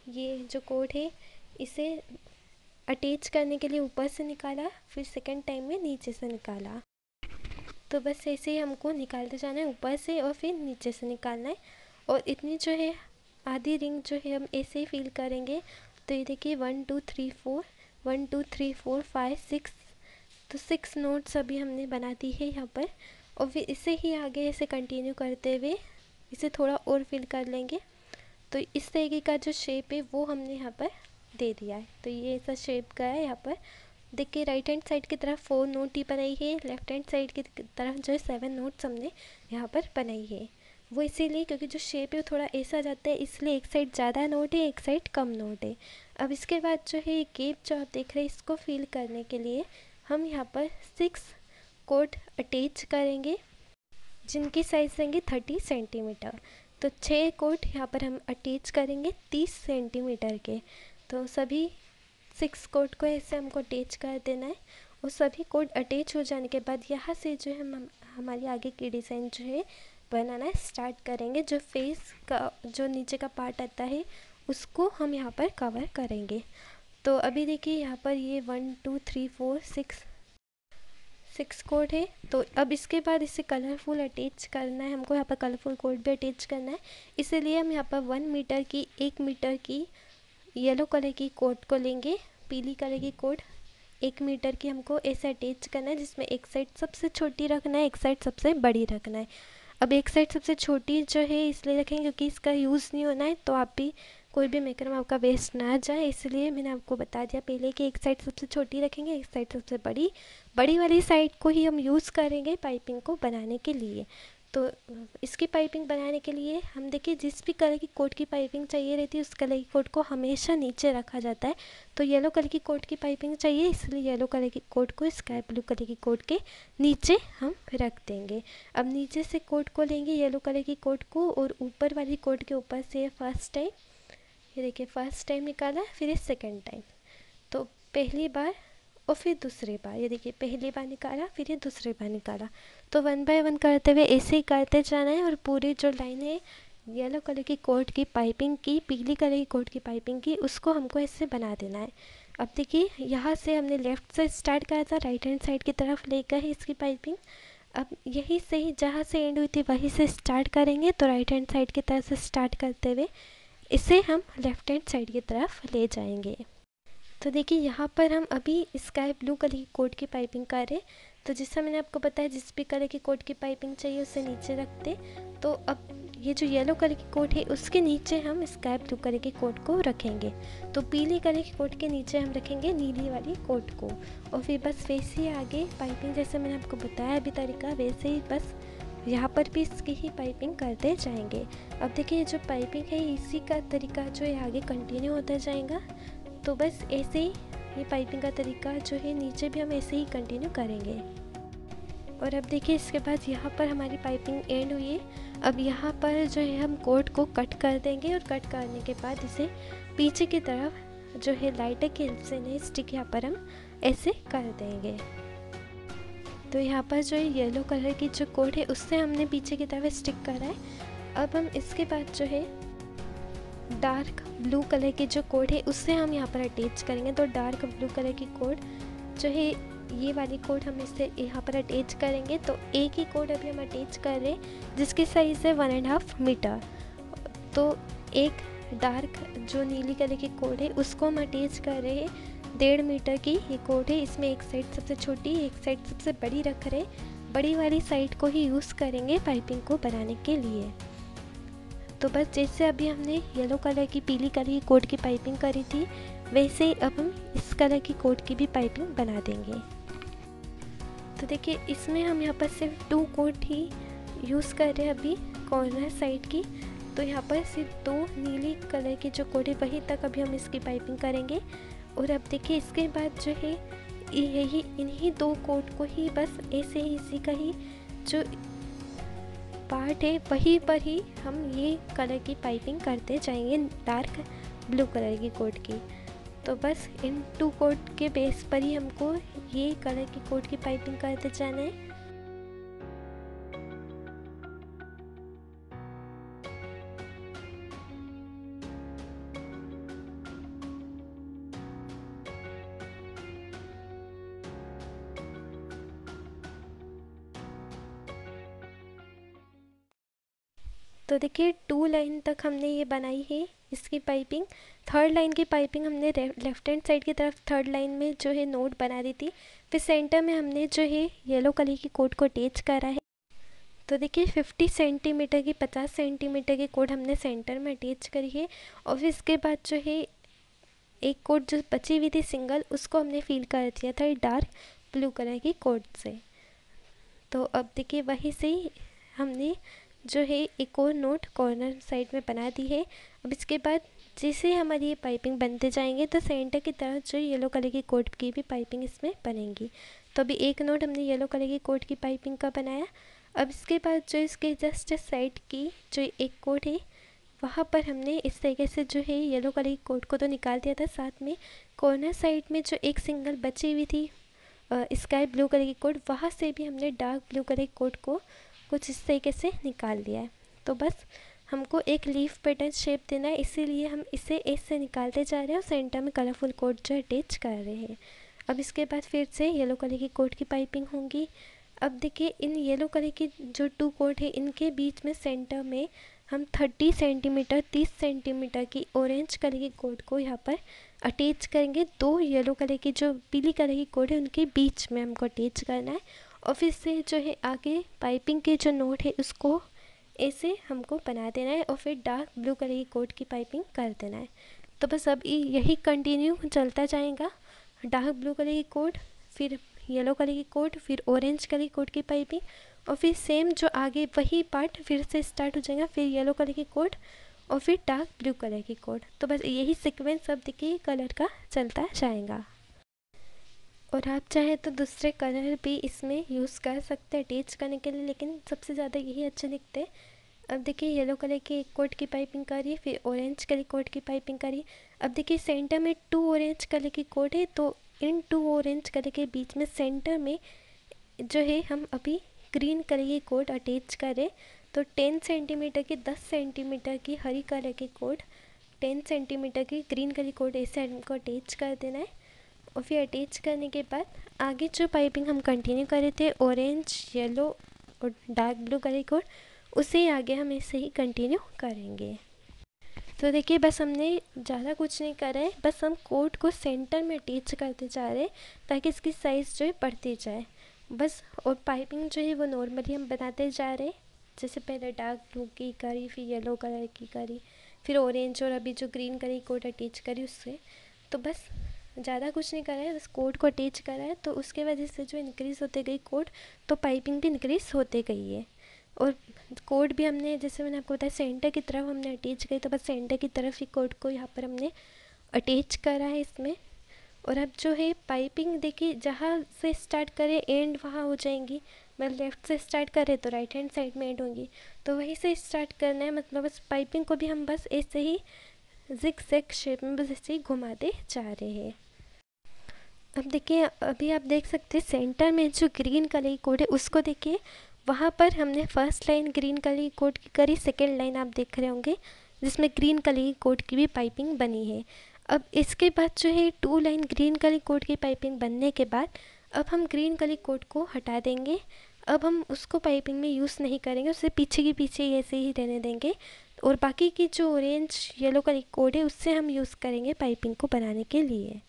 ये जो कोड है इसे अटैच करने के लिए ऊपर से निकाला, फिर सेकंड टाइम में नीचे से निकाला। तो बस ऐसे ही हमको निकालते जाना है, ऊपर से और फिर नीचे से निकालना है। और इतनी जो है आधी रिंग जो है हम ऐसे ही फिल करेंगे। तो ये देखिए 1 2 3 4 1 2 3 4 5 6, तो 6 नोट्स अभी हमने बना दी है यहाँ पर। और फिर इसे ही आगे ऐसे कंटिन्यू करते हुए इसे थोड़ा और फिल कर लेंगे। तो इस तरीके का जो शेप है वो हमने यहाँ पर दे दिया है। तो ये ऐसा शेप का है। यहाँ पर देखिए राइट हैंड साइड की तरफ 4 नोट ही बनाई है, लेफ्ट हैंड साइड की तरफ जो है 7 नोट्स हमने यहाँ पर बनाई है। वो इसीलिए क्योंकि जो शेप है वो थोड़ा ऐसा जाता है, इसलिए एक साइड ज़्यादा नोट है, एक साइड कम नोट है। अब इसके बाद जो है ये गेप जो आप देख रहे हैं इसको फिल करने के लिए हम यहाँ पर 6 कोड अटैच करेंगे जिनकी साइज़ रहेंगे 30 सेंटीमीटर। तो 6 कोड यहाँ पर हम अटैच करेंगे 30 सेंटीमीटर के। तो सभी 6 कोड को ऐसे हमको अटैच कर देना है। और सभी कोड अटैच हो जाने के बाद यहाँ से जो है हम हमारी आगे की डिज़ाइन जो है बनाना स्टार्ट करेंगे। जो फेस का जो नीचे का पार्ट आता है उसको हम यहाँ पर कवर करेंगे। तो अभी देखिए यहाँ पर ये 1 2 3 4 6 कोड है। तो अब इसके बाद इसे कलरफुल अटैच करना है, हमको यहाँ पर कलरफुल कोड भी अटैच करना है। इसीलिए हम यहाँ पर 1 मीटर की 1 मीटर की येलो कलर की कोड को लेंगे, पीली कलर की कोड 1 मीटर की हमको ऐसे अटैच करना है, जिसमें एक साइड सबसे छोटी रखना है, एक साइड सबसे बड़ी रखना है। अब एक साइड सबसे छोटी जो है इसलिए रखेंगे क्योंकि इसका यूज़ नहीं होना है, तो आप भी कोई भी मेकरम आपका वेस्ट ना जाए, इसलिए मैंने आपको बता दिया पहले कि एक साइड सबसे छोटी रखेंगे, एक साइड सबसे बड़ी। बड़ी वाली साइड को ही हम यूज़ करेंगे पाइपिंग को बनाने के लिए। तो इसकी पाइपिंग बनाने के लिए हम देखिए जिस भी कलर की कोट की पाइपिंग चाहिए रहती है उस कलर की कोट को हमेशा नीचे रखा जाता है। तो येलो कलर की कोट की पाइपिंग चाहिए, इसलिए येलो कलर की कोट को स्काई ब्लू कलर की कोट के नीचे हम रख देंगे। अब नीचे से कोट को लेंगे येलो कलर की कोट को और ऊपर वाली कोट के ऊपर से फर्स्ट टाइम, ये देखिए फर्स्ट टाइम निकाला, फिर ये सेकेंड टाइम। तो पहली बार और फिर दूसरी बार, ये देखिए पहली बार निकाला, फिर ये दूसरी बार निकाला। तो 1 बाय 1 करते हुए ऐसे ही करते जाना है। और पूरी जो लाइन है येलो कलर की कोट की पाइपिंग की, पीली कलर की कोट की पाइपिंग की, उसको हमको ऐसे बना देना है। अब देखिए यहाँ से हमने लेफ़्ट से स्टार्ट करा था, राइट हैंड साइड की तरफ लेकर है इसकी पाइपिंग। अब यही से ही जहाँ से एंड हुई थी वहीं से स्टार्ट करेंगे। तो राइट हैंड साइड की तरफ से स्टार्ट करते हुए इसे हम लेफ़्ट हैंड साइड की तरफ ले जाएंगे। तो देखिए यहाँ पर हम अभी स्काई ब्लू कलर की कोट की पाइपिंग कर रहे हैं। तो जैसा मैंने आपको बताया जिस भी कलर की कोट की पाइपिंग चाहिए उसे नीचे रखते। तो अब ये जो येलो कलर की कोट है उसके नीचे हम स्काई ब्लू कलर की कोट को रखेंगे। तो पीली कलर की कोट के नीचे हम रखेंगे नीली वाली कोट को। और फिर बस वैसे ही आगे पाइपिंग जैसे मैंने आपको बताया अभी तरीका, वैसे ही बस यहाँ पर भी इसकी ही पाइपिंग करते जाएंगे। अब देखिए ये जो पाइपिंग है इसी का तरीका जो है आगे कंटिन्यू होता जाएगा। तो बस ऐसे ही ये पाइपिंग का तरीका जो है नीचे भी हम ऐसे ही कंटिन्यू करेंगे। और अब देखिए इसके बाद यहाँ पर हमारी पाइपिंग एंड हुई है। अब यहाँ पर जो है हम कोट को कट कर देंगे और कट करने के बाद इसे पीछे की तरफ जो है लाइटर की हेल्प से नहीं स्टिक यहाँ पर हम ऐसे कर देंगे। तो यहाँ पर जो है येलो कलर की जो कोट है उससे हमने पीछे की तरफ स्टिक करा है। अब हम इसके बाद जो है डार्क ब्लू कलर की जो कोड है उससे हम यहाँ पर अटैच करेंगे। तो डार्क ब्लू कलर की कोड जो है ये वाली कोड हम इससे यहाँ पर अटैच करेंगे। तो एक ही कोड अभी हम अटैच कर रहे हैं जिसकी साइज़ है 1.5 मीटर। तो एक डार्क जो नीली कलर की कोड है उसको हम अटैच कर रहे हैं 1.5 मीटर की ये कोड है। इसमें एक साइड सबसे छोटी एक साइड सबसे बड़ी रख रहे, बड़ी वाली साइड को ही यूज़ करेंगे पाइपिंग को बनाने के लिए। तो बस जैसे अभी हमने येलो कलर की पीली कलर की कोट की पाइपिंग करी थी वैसे ही अब हम इस कलर की कोट की भी पाइपिंग बना देंगे। तो देखिए इसमें हम यहाँ पर सिर्फ 2 कोट ही यूज़ कर रहे हैं अभी कॉर्नर साइड की। तो यहाँ पर सिर्फ 2 नीली कलर की जो कोट है वहीं तक अभी हम इसकी पाइपिंग करेंगे। और अब देखिए इसके बाद जो है यही इन्हीं 2 कोट को ही बस ऐसे ही इसी का ही जो पार्ट है वहीं पर ही हम ये कलर की पाइपिंग करते जाएंगे डार्क ब्लू कलर की कोट की। तो बस इन 2 कोट के बेस पर ही हमको ये कलर की कोट की पाइपिंग करते जाना है। तो देखिए 2 लाइन तक हमने ये बनाई है इसकी पाइपिंग। थर्ड लाइन की पाइपिंग हमने लेफ्ट हैंड साइड की तरफ थर्ड लाइन में जो है नोट बना दी थी। फिर सेंटर में हमने जो है येलो कलर की कोड को अटैच करा है। तो देखिए 50 सेंटीमीटर की 50 सेंटीमीटर की कोड हमने सेंटर में अटैच करी है। और फिर इसके बाद जो है एक कोड जो बची हुई थी सिंगल, उसको हमने फिल कर दिया था डार्क ब्लू कलर की कोड से। तो अब देखिए वहीं से ही हमने जो है एक और नोट कॉर्नर साइड में बना दी है। अब इसके बाद जैसे हमारी ये पाइपिंग बनते जाएंगे तो सेंटर की तरफ जो येलो कलर की कोड की भी पाइपिंग इसमें बनेगी। तो अभी एक नोट हमने येलो कलर की कोड की पाइपिंग का बनाया। अब इसके बाद जो इसके जस्ट साइड की जो एक कोड है वहाँ पर हमने इस तरीके से जो है येलो कलर की कोड को तो निकाल दिया था, साथ में कॉर्नर साइड में जो एक सिंगल बची हुई थी स्काई ब्लू कलर की कोड, वहाँ से भी हमने डार्क ब्लू कलर की कोड को कुछ इस तरीके से निकाल दिया है। तो बस हमको एक लीफ पैटर्न शेप देना है, इसीलिए हम इसे ऐसे निकालते जा रहे हैं और सेंटर में कलरफुल कोड जो अटैच कर रहे हैं। अब इसके बाद फिर से येलो कलर की कोड की पाइपिंग होंगी। अब देखिए इन येलो कलर की जो 2 कोड है इनके बीच में सेंटर में हम 30 सेंटीमीटर 30 सेंटीमीटर की ऑरेंज कलर की कोड को यहाँ पर अटैच करेंगे। 2 येलो कलर की जो पीली कलर की कोड है उनके बीच में हमको अटैच करना है। और फिर से जो है आगे पाइपिंग के जो नोट है उसको ऐसे हमको बना देना है और फिर डार्क ब्लू कलर की कोड की पाइपिंग कर देना है। तो बस अब यही कंटिन्यू चलता जाएगा, डार्क ब्लू कलर की कोड, फिर येलो कलर की कोड, फिर ऑरेंज कलर की कोड की पाइपिंग, और फिर सेम जो आगे वही पार्ट फिर से स्टार्ट हो जाएगा, फिर येलो कलर की कोड और फिर डार्क ब्लू कलर की कोड। तो बस यही सीक्वेंस अब देखिए कलर का चलता जाएगा। और आप चाहे तो दूसरे कलर भी इसमें यूज़ कर सकते हैं अटैच करने के लिए, लेकिन सबसे ज़्यादा यही अच्छे दिखते हैं। अब देखिए येलो कलर की एक कोड की पाइपिंग करिए, फिर ऑरेंज कलर कोड की पाइपिंग करिए। अब देखिए सेंटर में 2 ऑरेंज कलर की कोड है, तो इन 2 ऑरेंज कलर के बीच में सेंटर में जो है हम अभी ग्रीन कलर की कोड अटैच करें। तो 10 सेंटीमीटर की 10 सेंटीमीटर की हरी कलर की कोड, 10 सेंटीमीटर की ग्रीन कलर की कोड ऐसे हमको अटैच कर देना है। और फिर अटैच करने के बाद आगे जो पाइपिंग हम कंटिन्यू कर रहे थे ऑरेंज येलो और डार्क ब्लू कलर की कोड, उसे आगे हम ऐसे ही कंटिन्यू करेंगे। तो देखिए बस हमने ज़्यादा कुछ नहीं करा है, बस हम कोड को सेंटर में अटैच करते जा रहे हैं ताकि इसकी साइज़ जो है बढ़ती जाए बस। और पाइपिंग जो है वो नॉर्मली हम बनाते जा रहे हैं, जैसे पहले डार्क ब्लू की करी, फिर येलो कलर की करी, फिर ऑरेंज, और अभी जो ग्रीन कलर की कोड अटैच करी उससे। तो बस ज़्यादा कुछ नहीं करा है, बस कोड को अटैच करा है। तो उसके वजह से जो इंक्रीज़ होते गई कोड, तो पाइपिंग भी इंक्रीज़ होते गई है। और कोड भी हमने जैसे मैंने आपको बताया सेंटर की तरफ हमने अटैच करी, तो बस सेंटर की तरफ ही कोड को यहाँ पर हमने अटैच करा है इसमें। और अब जो है पाइपिंग देखिए जहाँ से स्टार्ट करें एंड वहाँ हो जाएंगी, मतलब लेफ़्ट से स्टार्ट करें तो राइट हैंड साइड में एंड होंगी, तो वहीं से स्टार्ट करना है। मतलब बस पाइपिंग को भी हम बस ऐसे ही जिग जैग शेप में बस ऐसे ही घुमाते जा रहे हैं। अब देखिए अभी आप देख सकते हैं सेंटर में जो ग्रीन कलर की कोड है उसको देखिए, वहाँ पर हमने फर्स्ट लाइन ग्रीन कलर की कोड की करी, सेकेंड लाइन आप देख रहे होंगे जिसमें ग्रीन कलर की कोड की भी पाइपिंग बनी है। अब इसके बाद जो है 2 लाइन ग्रीन कलर कोड की पाइपिंग बनने के बाद अब हम ग्रीन कलर कोड को हटा देंगे। अब हम उसको पाइपिंग में यूज़ नहीं करेंगे, उसे पीछे की पीछे ऐसे ही रहने देंगे। और बाकी की जो ऑरेंज येलो कलर कोड है उससे हम यूज़ करेंगे पाइपिंग को बनाने के लिए।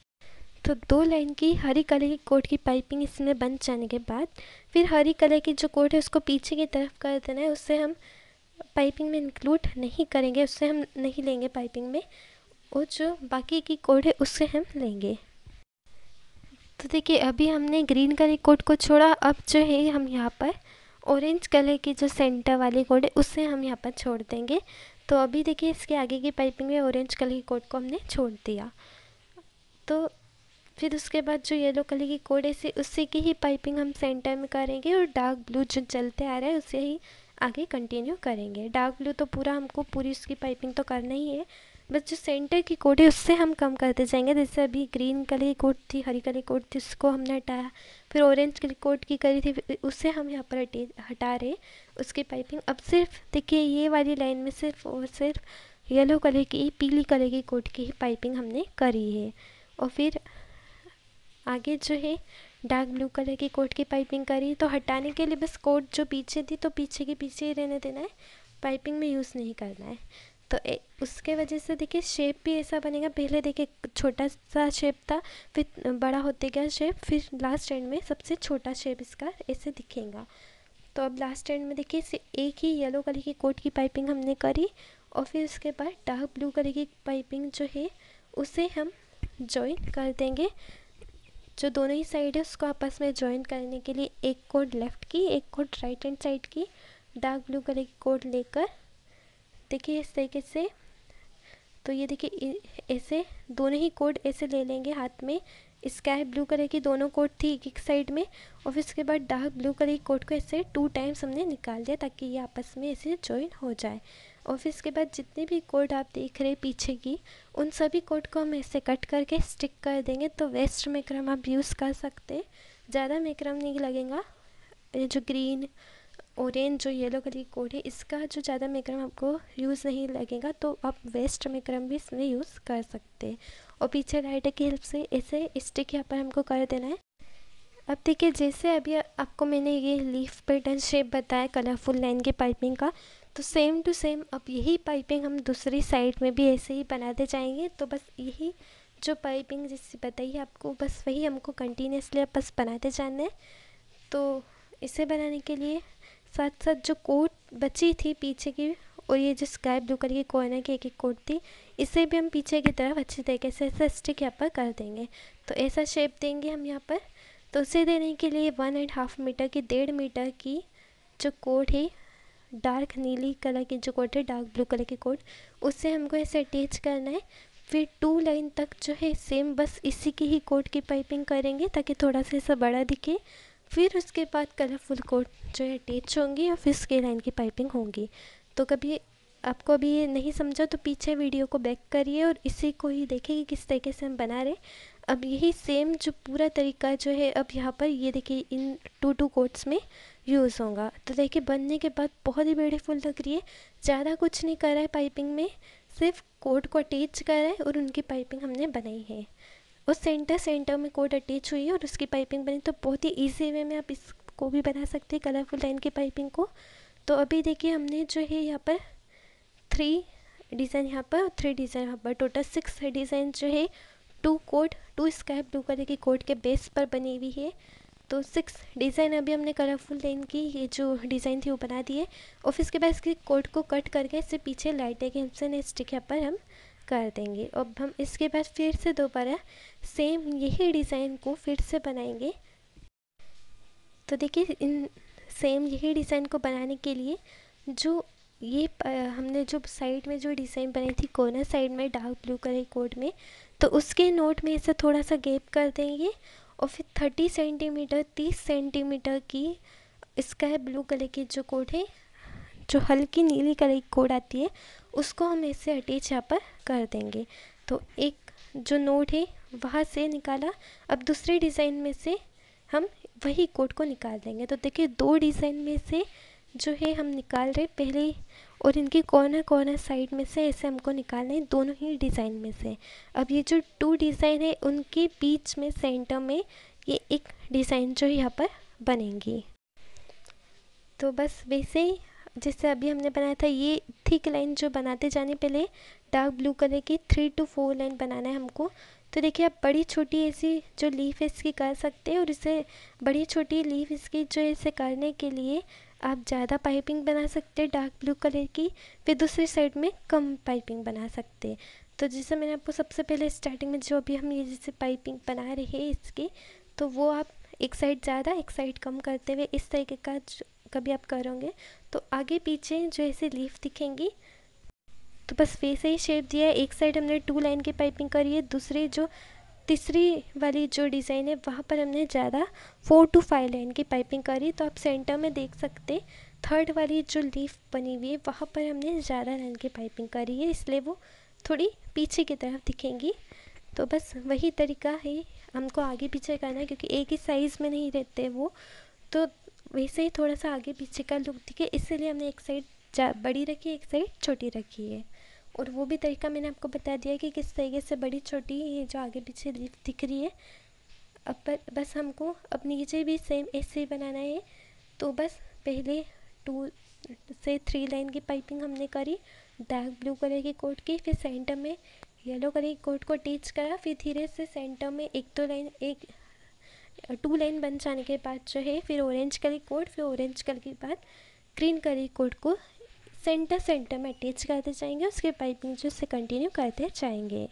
तो 2 लाइन की हरी कलर की कोड की पाइपिंग इसमें बन जाने के बाद फिर हरी कलर की जो कोड है उसको पीछे की तरफ कर देना है, उससे हम पाइपिंग में इंक्लूड नहीं करेंगे, उससे हम नहीं लेंगे पाइपिंग में। और जो बाकी की कोड है उससे हम लेंगे। तो देखिए अभी हमने ग्रीन कलर कोड को छोड़ा, अब जो है हम यहाँ पर ऑरेंज कलर की जो सेंटर वाली कोड है उससे हम यहाँ पर छोड़ देंगे। तो अभी देखिए इसके आगे की पाइपिंग में ऑरेंज कलर की कोड को हमने छोड़ दिया। तो फिर उसके बाद जो येलो कलर की कोड है उसी की ही पाइपिंग हम सेंटर में करेंगे और डार्क ब्लू जो चलते आ रहा है उसे ही आगे कंटिन्यू करेंगे। डार्क ब्लू तो पूरा हमको पूरी उसकी पाइपिंग तो करना ही है, बस जो सेंटर की कोड है उससे हम कम करते जाएंगे। जैसे अभी ग्रीन कलर की कोड थी, हरी कलर की कोड थी, उसको हमने हटाया, फिर ऑरेंज कलर कोड की करी थी उससे हम यहाँ पर हटा रहे उसकी पाइपिंग। अब सिर्फ देखिए ये वाली लाइन में सिर्फ और सिर्फ येलो कलर की पीली कलर की कोड की ही पाइपिंग हमने करी है। और फिर आगे जो है डार्क ब्लू कलर की कोड की पाइपिंग करी, तो हटाने के लिए बस कोड जो पीछे थी तो पीछे के पीछे ही रहने देना है। पाइपिंग में यूज़ नहीं करना है। तो उसके वजह से देखिए शेप भी ऐसा बनेगा। पहले देखिए छोटा सा शेप था, फिर बड़ा होते गया शेप, फिर लास्ट एंड में सबसे छोटा शेप इसका ऐसे दिखेगा। तो अब लास्ट एंड में देखिए इसे एक ही येलो कलर की कोट की पाइपिंग हमने करी, और फिर उसके बाद डार्क ब्लू कलर की पाइपिंग जो है उसे हम जॉइन कर देंगे। जो दोनों ही साइड है उसको आपस में जॉइन करने के लिए एक कोट लेफ़्ट की, एक कोट राइट हैंड साइड की डार्क ब्लू कलर की कोट लेकर देखिए इस तरीके से। तो ये देखिए ऐसे दोनों ही कोड ऐसे ले लेंगे हाथ में। स्काई ब्लू कलर की दोनों कोड थी एक एक साइड में, और फिर उसके बाद डार्क ब्लू कलर की कोड को ऐसे 2 टाइम्स हमने निकाल दिया ताकि ये आपस में ऐसे जॉइन हो जाए। और फिर इसके बाद जितने भी कोड आप देख रहे हैं पीछे की, उन सभी कोड को हम ऐसे कट करके स्टिक कर देंगे। तो वेस्ट मैक्रम आप यूज़ कर सकते हैं, ज़्यादा मैक्रम नहीं लगेगा। ये जो ग्रीन ऑरेंज जो येलो कलर की कोड है इसका जो ज़्यादा मैक्रम आपको यूज़ नहीं लगेगा, तो आप वेस्ट मैक्रम भी इसमें यूज़ कर सकते हैं। और पीछे राइटर की हेल्प से ऐसे स्टिक यहाँ पर हमको कर देना है। अब देखिए जैसे अभी आपको मैंने ये लीफ पैटर्न शेप बताया कलरफुल लाइन के पाइपिंग का, तो सेम टू सेम अब यही पाइपिंग हम दूसरी साइड में भी ऐसे ही बनाते जाएंगे। तो बस यही जो पाइपिंग जैसी बताइए आपको, बस वही हमको कंटिन्यूसली बस बनाते जाना है। तो इसे बनाने के लिए साथ साथ जो कोट बची थी पीछे की, और ये जो स्काई ब्लू कलर की कॉर्नर की एक एक कोट थी, इसे भी हम पीछे की तरफ अच्छी तरीके से ऐसा स्टिक यहाँ पर कर देंगे। तो ऐसा शेप देंगे हम यहाँ पर। तो उसे देने के लिए 1.5 मीटर की 1.5 मीटर की जो कोट है, डार्क नीली कलर की जो कोट है, डार्क ब्लू कलर की कोट, उससे हमको ऐसे अटैच करना है। फिर 2 लाइन तक जो है सेम बस इसी की ही कोट की पाइपिंग करेंगे ताकि थोड़ा सा ऐसा बड़ा दिखे। फिर उसके बाद कलरफुल कोट जो है अटैच होंगी, और फिर स्केल लाइन की पाइपिंग होंगी। तो कभी आपको अभी ये नहीं समझा तो पीछे वीडियो को बैक करिए और इसी को ही देखिए कि किस तरीके से हम बना रहे। अब यही सेम जो पूरा तरीका जो है अब यहाँ पर ये देखिए इन 2 कोट्स में यूज़ होगा। तो देखिए बनने के बाद बहुत ही ब्यूटीफुल लग रही है। ज़्यादा कुछ नहीं करा है पाइपिंग में, सिर्फ कोट को अटैच करा है और उनकी पाइपिंग हमने बनाई है। उस सेंटर में कोट अटैच हुई है और उसकी पाइपिंग बनी। तो बहुत ही ईजी वे में आप इसको भी बना सकते हैं कलरफुल लाइन की पाइपिंग को। तो अभी देखिए हमने जो है यहाँ पर 3 डिज़ाइन यहाँ पर, 3 डिज़ाइन यहाँ पर, टोटल 6 डिज़ाइन जो है 2 स्काई ब्लू कलर की कोट के बेस पर बनी हुई है। तो 6 डिज़ाइन अभी हमने कलरफुल लाइन की ये जो डिज़ाइन थी वो बना दी है। और फिर इसके बाद इसकी कोट को कट करके इससे पीछे लाइटें की हेल्प से स्टिक यहाँ पर हम कर देंगे। अब हम इसके बाद फिर से दोबारा सेम यही डिज़ाइन को फिर से बनाएंगे। तो देखिए इन सेम यही डिज़ाइन को बनाने के लिए जो ये हमने जो साइड में जो डिज़ाइन बनाई थी कॉर्नर साइड में डार्क ब्लू कलर कोड में, तो उसके नोट में ऐसा थोड़ा सा गैप कर देंगे। और फिर 30 सेंटीमीटर 30 सेंटीमीटर की स्काई ब्लू कलर की जो कोड है, जो हल्की नीली कलर की कोड आती है, उसको हम ऐसे अटैच यहाँ पर कर देंगे। तो एक जो नोट है वहाँ से निकाला, अब दूसरे डिज़ाइन में से हम वही कोड को निकाल देंगे। तो देखिए 2 डिज़ाइन में से जो है हम निकाल रहे पहले, और इनकी कॉर्नर साइड में से ऐसे हमको निकालना है दोनों ही डिज़ाइन में से। अब ये जो 2 डिज़ाइन है उनके बीच में सेंटर में ये एक डिज़ाइन जो यहाँ पर बनेंगी। तो बस वैसे ही जैसे अभी हमने बनाया था ये थिक लाइन जो बनाते जाने, पहले डार्क ब्लू कलर की 3 to 4 लाइन बनाना है हमको। तो देखिए आप बड़ी छोटी ऐसी जो लीफ है इसकी कर सकते हैं, और इसे बड़ी छोटी लीफ इसकी जो इसे करने के लिए आप ज़्यादा पाइपिंग बना सकते हैं डार्क ब्लू कलर की, फिर दूसरी साइड में कम पाइपिंग बना सकते हैं। तो जैसे मैंने आपको सबसे पहले स्टार्टिंग में जो अभी हम ये जैसे पाइपिंग बना रहे हैं इसकी, तो वो आप एक साइड ज़्यादा एक साइड कम करते हुए इस तरीके का कभी आप करोगे तो आगे पीछे जो ऐसे लीफ दिखेंगी। तो बस वैसे ही शेप दिया है। एक साइड हमने 2 लाइन की पाइपिंग करी है, दूसरी जो तीसरी वाली जो डिज़ाइन है वहाँ पर हमने ज़्यादा 4 to 5 लाइन की पाइपिंग करी। तो आप सेंटर में देख सकते थर्ड वाली जो लीफ बनी हुई है वहाँ पर हमने ज़्यादा लाइन की पाइपिंग करी है, इसलिए वो थोड़ी पीछे की तरफ दिखेंगी। तो बस वही तरीका है हमको आगे पीछे करना है, क्योंकि एक ही साइज़ में नहीं रहते वो, तो वैसे ही थोड़ा सा आगे पीछे का लुक दिखे, इसलिए हमने एक साइड बड़ी रखी है एक साइड छोटी रखी है। और वो भी तरीका मैंने आपको बता दिया कि किस तरीके से बड़ी छोटी ये जो आगे पीछे लीफ दिख रही है। अब बस हमको अब नीचे भी सेम ऐसे ही बनाना है। तो बस पहले 2 से 3 लाइन की पाइपिंग हमने करी डार्क ब्लू कलर की कोट की, फिर सेंटर में येलो कलर की कोट को अटैच करा, फिर धीरे से सेंटर में 2 लाइन बन जाने के बाद जो है फिर ऑरेंज कलर की कोट, फिर ऑरेंज कलर के बाद ग्रीन कलर की कोट को सेंटर में अटैच करते जाएंगे, उसके पाइपिंग जो से कंटिन्यू करते जाएंगे।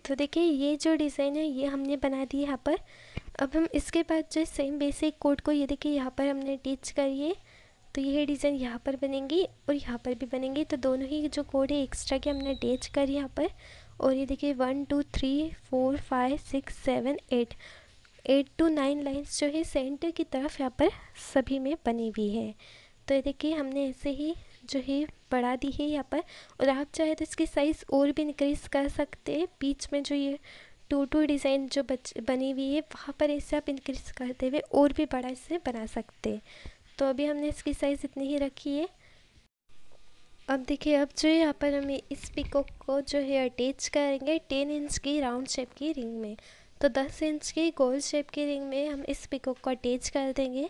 तो देखिए ये जो डिज़ाइन है ये हमने बना दी यहाँ पर। अब हम इसके बाद जो सेम बेसिक कोड को ये देखिए यहाँ पर हमने अटैच करिए, तो ये डिज़ाइन यहाँ पर बनेंगी और यहाँ पर भी बनेंगी। तो दोनों ही जो कोड है एक्स्ट्रा के हमने अटैच करी यहाँ पर। और ये देखिए 1 2 3 4 5 6 7 8 to 9 लाइन्स जो है सेंटर की तरफ यहाँ पर सभी में बनी हुई है। तो ये देखिए हमने ऐसे ही जो है बढ़ा दी है यहाँ पर। और आप चाहे तो इसकी साइज़ और भी इंक्रीज़ कर सकते हैं। बीच में जो ये टू डिज़ाइन जो बनी हुई है वहाँ पर ऐसे आप इंक्रीज़ करते हुए और भी बड़ा इसे बना सकते हैं। तो अभी हमने इसकी साइज़ इतनी ही रखी है। अब देखिए अब जो है यहाँ पर हमें इस पिकॉक को जो है अटैच करेंगे 10 इंच की राउंड शेप की रिंग में। तो 10 इंच की गोल शेप की रिंग में हम इस पिकॉक को अटैच कर देंगे।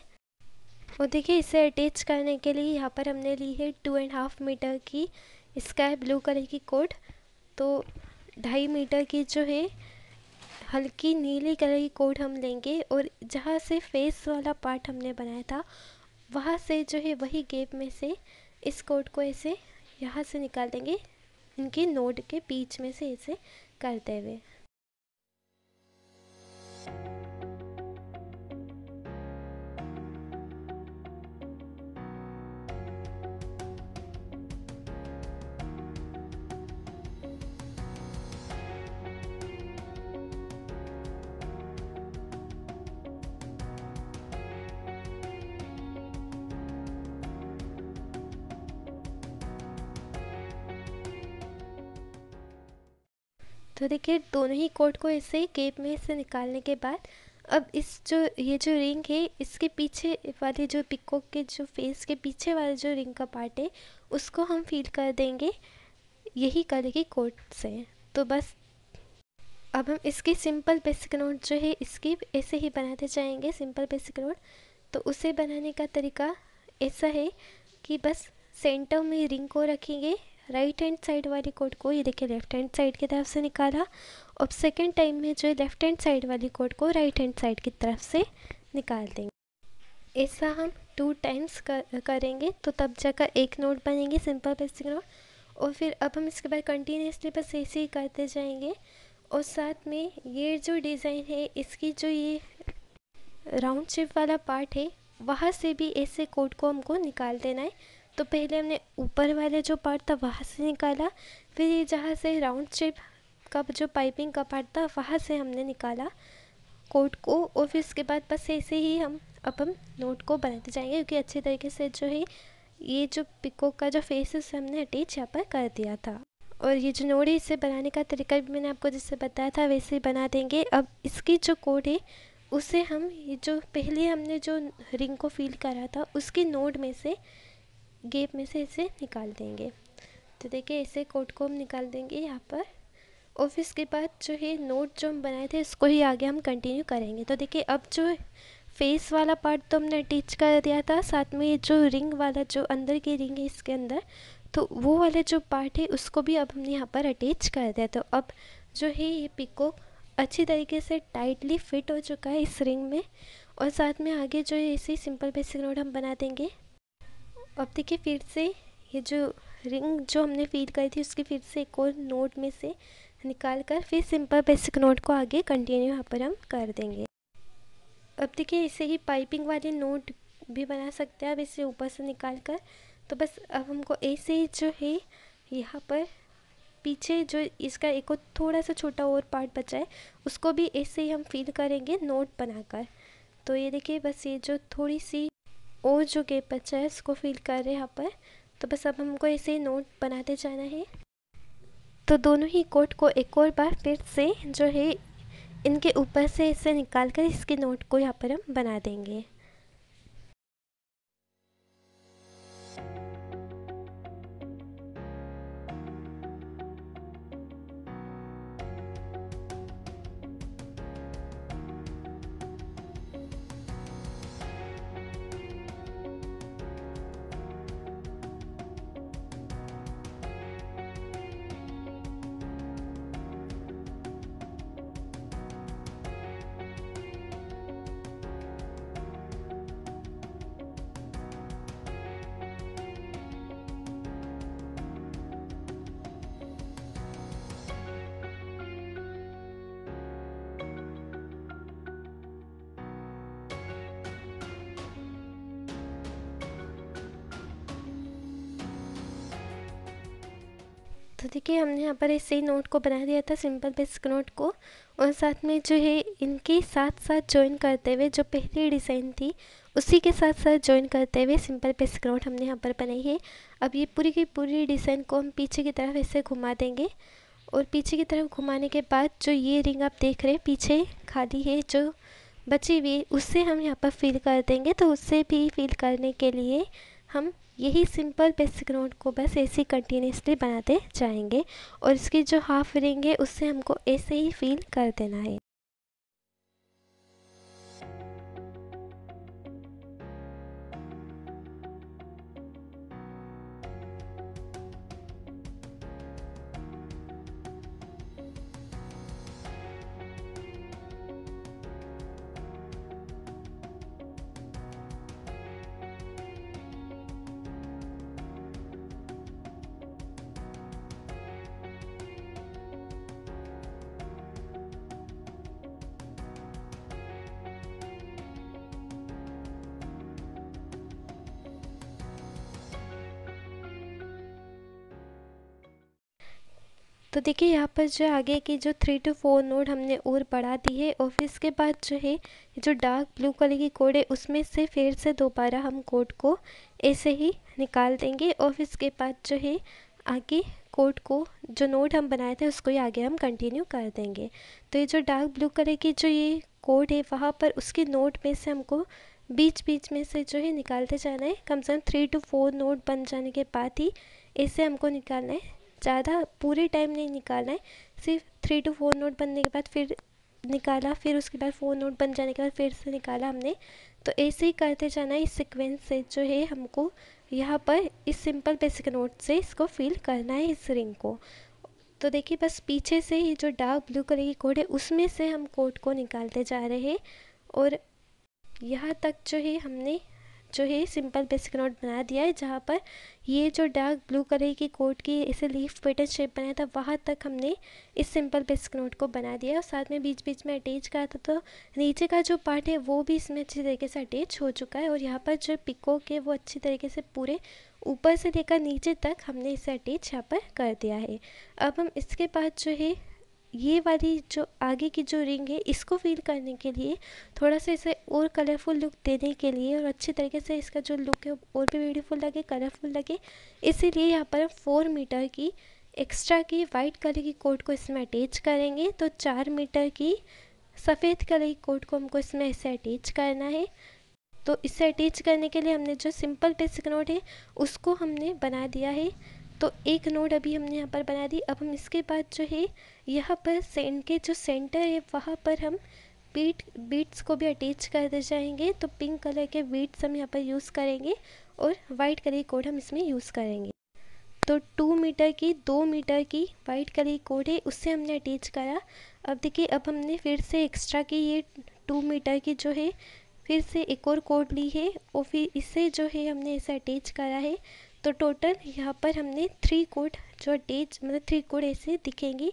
और देखिए इसे अटैच करने के लिए यहाँ पर हमने ली है 2.5 मीटर की स्काई ब्लू कलर की कोड। तो 2.5 मीटर की जो है हल्की नीली कलर की कोड हम लेंगे। और जहाँ से फेस वाला पार्ट हमने बनाया था वहाँ से जो है वही गैप में से इस कोड को ऐसे यहाँ से निकाल देंगे, इनके नोड के बीच में से ऐसे करते हुए। तो देखिए दोनों ही कोड को ऐसे गैप में से निकालने के बाद अब इस जो ये जो रिंग है इसके पीछे वाले जो पिकॉक के जो फेस के पीछे वाला जो रिंग का पार्ट है उसको हम फील कर देंगे यही कलर की कोड से। तो बस अब हम इसकी सिंपल बेसिक नोट जो है इसकी ऐसे ही बनाते जाएंगे सिंपल बेसिक नोट। तो उसे बनाने का तरीका ऐसा है कि बस सेंटर में रिंग को रखेंगे, राइट हैंड साइड वाली कोड को ये देखिए लेफ्ट हैंड साइड की तरफ से निकाला और सेकंड टाइम में जो लेफ्ट हैंड साइड वाली कोड को राइट हैंड साइड की तरफ से निकाल देंगे। ऐसा हम 2 टाइम्स करेंगे तो तब जाकर एक नोट बनेंगे सिंपल बेसिक नोट। और फिर अब हम इसके बाद कंटिन्यूसली बस ऐसे ही करते जाएंगे। और साथ में ये जो डिज़ाइन है इसकी जो ये राउंड शेप वाला पार्ट है वहाँ से भी ऐसे कोड को हमको निकाल देना है। तो पहले हमने ऊपर वाले जो पार्ट था वहाँ से निकाला, फिर ये जहाँ से राउंड शेप का जो पाइपिंग का पार्ट था वहाँ से हमने निकाला कोड को। और फिर इसके बाद बस ऐसे ही हम नोट को बनाते जाएंगे क्योंकि अच्छे तरीके से जो है ये जो पिकॉक का जो फेस हमने अटैच यहाँ पर कर दिया था। और ये जो नोट है इसे बनाने का तरीका भी मैंने आपको जैसे बताया था वैसे ही बना देंगे। अब इसकी जो कोड है उसे हम ये जो पहले हमने जो रिंग को फील करा था उसकी नोड में से गैप में से इसे निकाल देंगे। तो देखिए ऐसे कोड को हम निकाल देंगे यहाँ पर। और फिर इसके बाद जो है नोट जो हम बनाए थे इसको ही आगे हम कंटिन्यू करेंगे। तो देखिए अब जो फेस वाला पार्ट तो हमने अटैच कर दिया था, साथ में ये जो रिंग वाला जो अंदर की रिंग है इसके अंदर तो वो वाले जो पार्ट है उसको भी अब हमने यहाँ पर अटैच कर दिया। तो अब जो है ये पिकॉक अच्छी तरीके से टाइटली फिट हो चुका है इस रिंग में। और साथ में आगे जो है ऐसे सिंपल बेसिक नोट हम बना देंगे। अब देखिए फिर से ये जो रिंग जो हमने फील करी थी उसकी फिर से एक और नोट में से निकाल कर फिर सिंपल बेसिक नोट को आगे कंटिन्यू यहाँ पर हम कर देंगे। अब देखिए इसे ही पाइपिंग वाले नोट भी बना सकते हैं अब इसे ऊपर से निकाल कर। तो बस अब हमको ऐसे ही जो है यहाँ पर पीछे जो इसका एक और थोड़ा सा छोटा और पार्ट बचा है उसको भी ऐसे ही हम फील करेंगे नोट बनाकर। तो ये देखिए बस ये जो थोड़ी सी और जो गैप बचा है उसको फील कर रहे हैं यहाँ पर। तो बस अब हमको ऐसे ही नोट बनाते जाना है। तो दोनों ही कोट को एक और बार फिर से जो है इनके ऊपर से इसे निकाल कर इसके नोट को यहाँ पर हम बना देंगे। तो देखिए हमने यहाँ पर ऐसे ही नोट को बना दिया था, सिंपल बेसिक नोट को, और साथ में जो है इनके साथ साथ ज्वाइन करते हुए जो पहली डिज़ाइन थी उसी के साथ साथ ज्वाइन करते हुए सिंपल बेसिक नोट हमने यहाँ पर बनाई है। अब ये पूरी की पूरी डिज़ाइन को हम पीछे की तरफ ऐसे घुमा देंगे, और पीछे की तरफ घुमाने के बाद जो ये रिंग आप देख रहे हैं पीछे खाली है जो बची हुई, उससे हम यहाँ पर फिल कर देंगे। तो उससे भी फिल करने के लिए हम यही सिंपल बेसिक नोट को बस ऐसे ही कंटिन्यूसली बनाते जाएंगे, और इसकी जो हाफ रिंग है उससे हमको ऐसे ही फिल कर देना है। तो देखिए यहाँ पर जो आगे की जो 3 to 4 नोड हमने और बढ़ा दी है, और फिर इसके बाद जो है जो डार्क ब्लू कलर की कोड है उसमें से फिर से दोबारा हम कोड को ऐसे ही निकाल देंगे, और फिर इसके बाद जो है आगे कोड को जो नोड हम बनाए थे उसको ही आगे हम कंटिन्यू कर देंगे। तो ये जो डार्क ब्लू कलर की जो ये कोड है वहाँ पर उसकी नोड में से हमको बीच बीच में से जो है निकालते जाना है। कम से कम 3 to 4 नोड बन जाने के बाद ही ऐसे हमको निकालना है, ज़्यादा पूरे टाइम नहीं निकालना है। सिर्फ 3 to 4 नोट बनने के बाद फिर निकाला, फिर उसके बाद 4 नोट बन जाने के बाद फिर से निकाला हमने। तो ऐसे ही करते जाना है, इस सीक्वेंस से जो है हमको यहाँ पर इस सिंपल बेसिक नोट से इसको फिल करना है इस रिंग को। तो देखिए बस पीछे से ही जो डार्क ब्लू कलर की कोड है उसमें से हम कोड को निकालते जा रहे हैं, और यहाँ तक जो है हमने जो है सिंपल बेसिक नोट बना दिया है। जहाँ पर ये जो डार्क ब्लू कलर की कोट की ऐसे लीफ पैटर्न शेप बनाया था वहाँ तक हमने इस सिंपल बेसिक नोट को बना दिया है, और साथ में बीच बीच में अटैच करा था। तो नीचे का जो पार्ट है वो भी इसमें अच्छी तरीके से अटैच हो चुका है, और यहाँ पर जो पिकॉक है वो अच्छी तरीके से पूरे ऊपर से लेकर नीचे तक हमने इसे अटैच यहाँ पर कर दिया है। अब हम इसके बाद जो है ये वाली जो आगे की जो रिंग है इसको फिल करने के लिए थोड़ा सा इसे और कलरफुल लुक देने के लिए, और अच्छी तरीके से इसका जो लुक है और भी ब्यूटीफुल लगे, कलरफुल लगे, इसीलिए यहाँ पर हम 4 मीटर की एक्स्ट्रा की वाइट कलर की कोट को इसमें अटैच करेंगे। तो 4 मीटर की सफ़ेद कलर की कोट को हमको इसमें ऐसे अटैच करना है। तो इसे अटैच करने के लिए हमने जो सिंपल बेसिक नोट है उसको हमने बना दिया है। तो एक नोड अभी हमने यहाँ पर बना दी। अब हम इसके बाद जो है यहाँ पर सेंड के जो सेंटर है वहाँ पर हम बीट्स को भी अटैच करते जाएंगे। तो पिंक कलर के बीट्स हम यहाँ पर यूज़ करेंगे, और वाइट कलर की कोड हम इसमें यूज़ करेंगे। तो 2 मीटर की 2 मीटर की वाइट कलर की कोड है उससे हमने अटैच करा। अब देखिए अब हमने फिर से एक्स्ट्रा की ये 2 मीटर की जो है फिर से एक और कोड ली है, और फिर इसे जो है हमने ऐसे अटैच करा है। तो टोटल यहाँ पर हमने 3 कोड जो अटैच मतलब 3 कोड ऐसे दिखेंगी।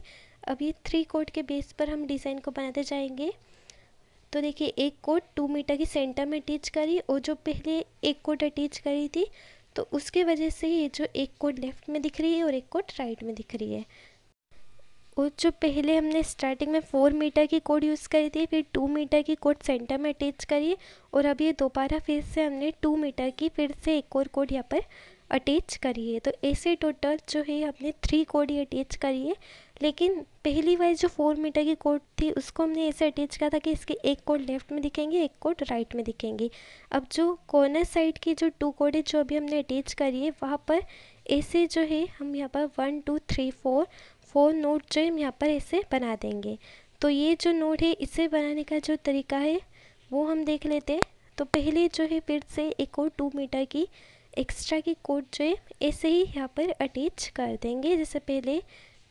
अब ये 3 कोड के बेस पर हम डिज़ाइन को बनाते जाएंगे। तो देखिए एक कोड 2 मीटर की सेंटर में अटैच करी, और जो पहले एक कोड अटैच करी थी तो उसके वजह से ये जो एक कोड लेफ्ट में दिख रही है और एक कोड राइट में दिख रही है। और जो पहले हमने स्टार्टिंग में 4 मीटर की कोड यूज़ करी थी, फिर 2 मीटर की कोड सेंटर में अटैच करी, और अब ये दोबारा फिर से हमने 2 मीटर की फिर से एक और कोड यहाँ पर अटैच करी है। तो ऐसे टोटल जो है हमने 3 कोड ही अटैच करी है। लेकिन पहली वाली जो 4 मीटर की कोड थी उसको हमने ऐसे अटैच किया था कि इसके एक कोड लेफ्ट में दिखेंगे, एक कोड राइट में दिखेंगे। अब जो कॉर्नर साइड की जो 2 कोड है जो अभी हमने अटैच करी है वहाँ पर ऐसे जो है हम यहाँ पर 1 2 3 4 नोट जो हम यहाँ पर ऐसे बना देंगे। तो ये जो नोट है इसे बनाने का जो तरीका है वो हम देख लेते हैं। तो पहले जो है फिर से एक और 2 मीटर की एक्स्ट्रा की कोड जो है ऐसे ही यहाँ पर अटैच कर देंगे। जैसे पहले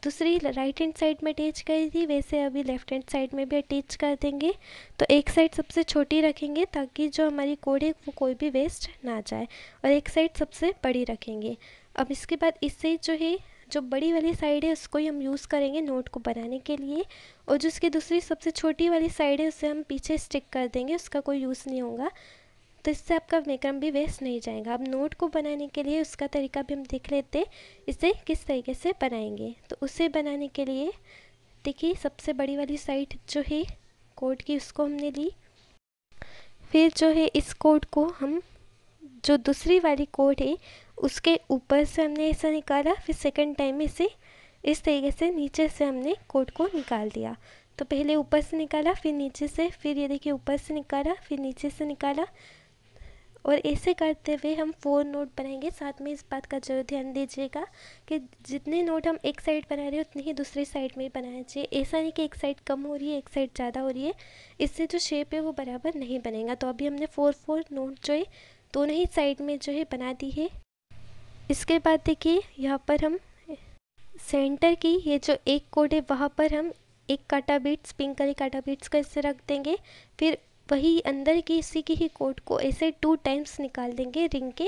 दूसरी राइट हैंड साइड में अटैच करी थी वैसे अभी लेफ्ट हैंड साइड में भी अटैच कर देंगे। तो एक साइड सबसे छोटी रखेंगे ताकि जो हमारी कोड है वो कोई भी वेस्ट ना जाए, और एक साइड सबसे बड़ी रखेंगे। अब इसके बाद इससे जो है जो बड़ी वाली साइड है उसको ही हम यूज़ करेंगे नोट को बनाने के लिए, और जो उसकी दूसरी सबसे छोटी वाली साइड है उसे हम पीछे स्टिक कर देंगे, उसका कोई यूज़ नहीं होगा। तो इससे आपका मैक्रम भी वेस्ट नहीं जाएगा। अब नोट को बनाने के लिए उसका तरीका भी हम देख लेते हैं, इसे किस तरीके से बनाएंगे। तो उसे बनाने के लिए देखिए, सबसे बड़ी वाली साइड जो है कोड की उसको हमने ली। फिर जो है इस कोड को हम, जो दूसरी वाली कोड है उसके ऊपर से हमने ऐसा निकाला, फिर सेकंड टाइम इसे इस तरीके से नीचे से हमने कोड को निकाल दिया। तो पहले ऊपर से निकाला, फिर नीचे से, फिर ये देखिए ऊपर से निकाला, फिर नीचे से निकाला, और ऐसे करते हुए हम 4 नोट बनाएंगे। साथ में इस बात का जरूर ध्यान दीजिएगा कि जितने नोट हम एक साइड बना रहे हैं उतनी ही दूसरी साइड में बनाना चाहिए। ऐसा नहीं कि एक साइड कम हो रही है एक साइड ज़्यादा हो रही है, इससे जो शेप है वो बराबर नहीं बनेगा। तो अभी हमने 4 नोट जो है दोनों ही साइड में जो है बना दी है। इसके बाद देखिए यहाँ पर हम सेंटर की ये जो एक कोड है वहाँ पर हम एक काटा बीट्स, पिंक कलर काटा बीट्स का इससे रख देंगे। फिर वही अंदर की इसी की ही कोड को ऐसे 2 टाइम्स निकाल देंगे रिंग के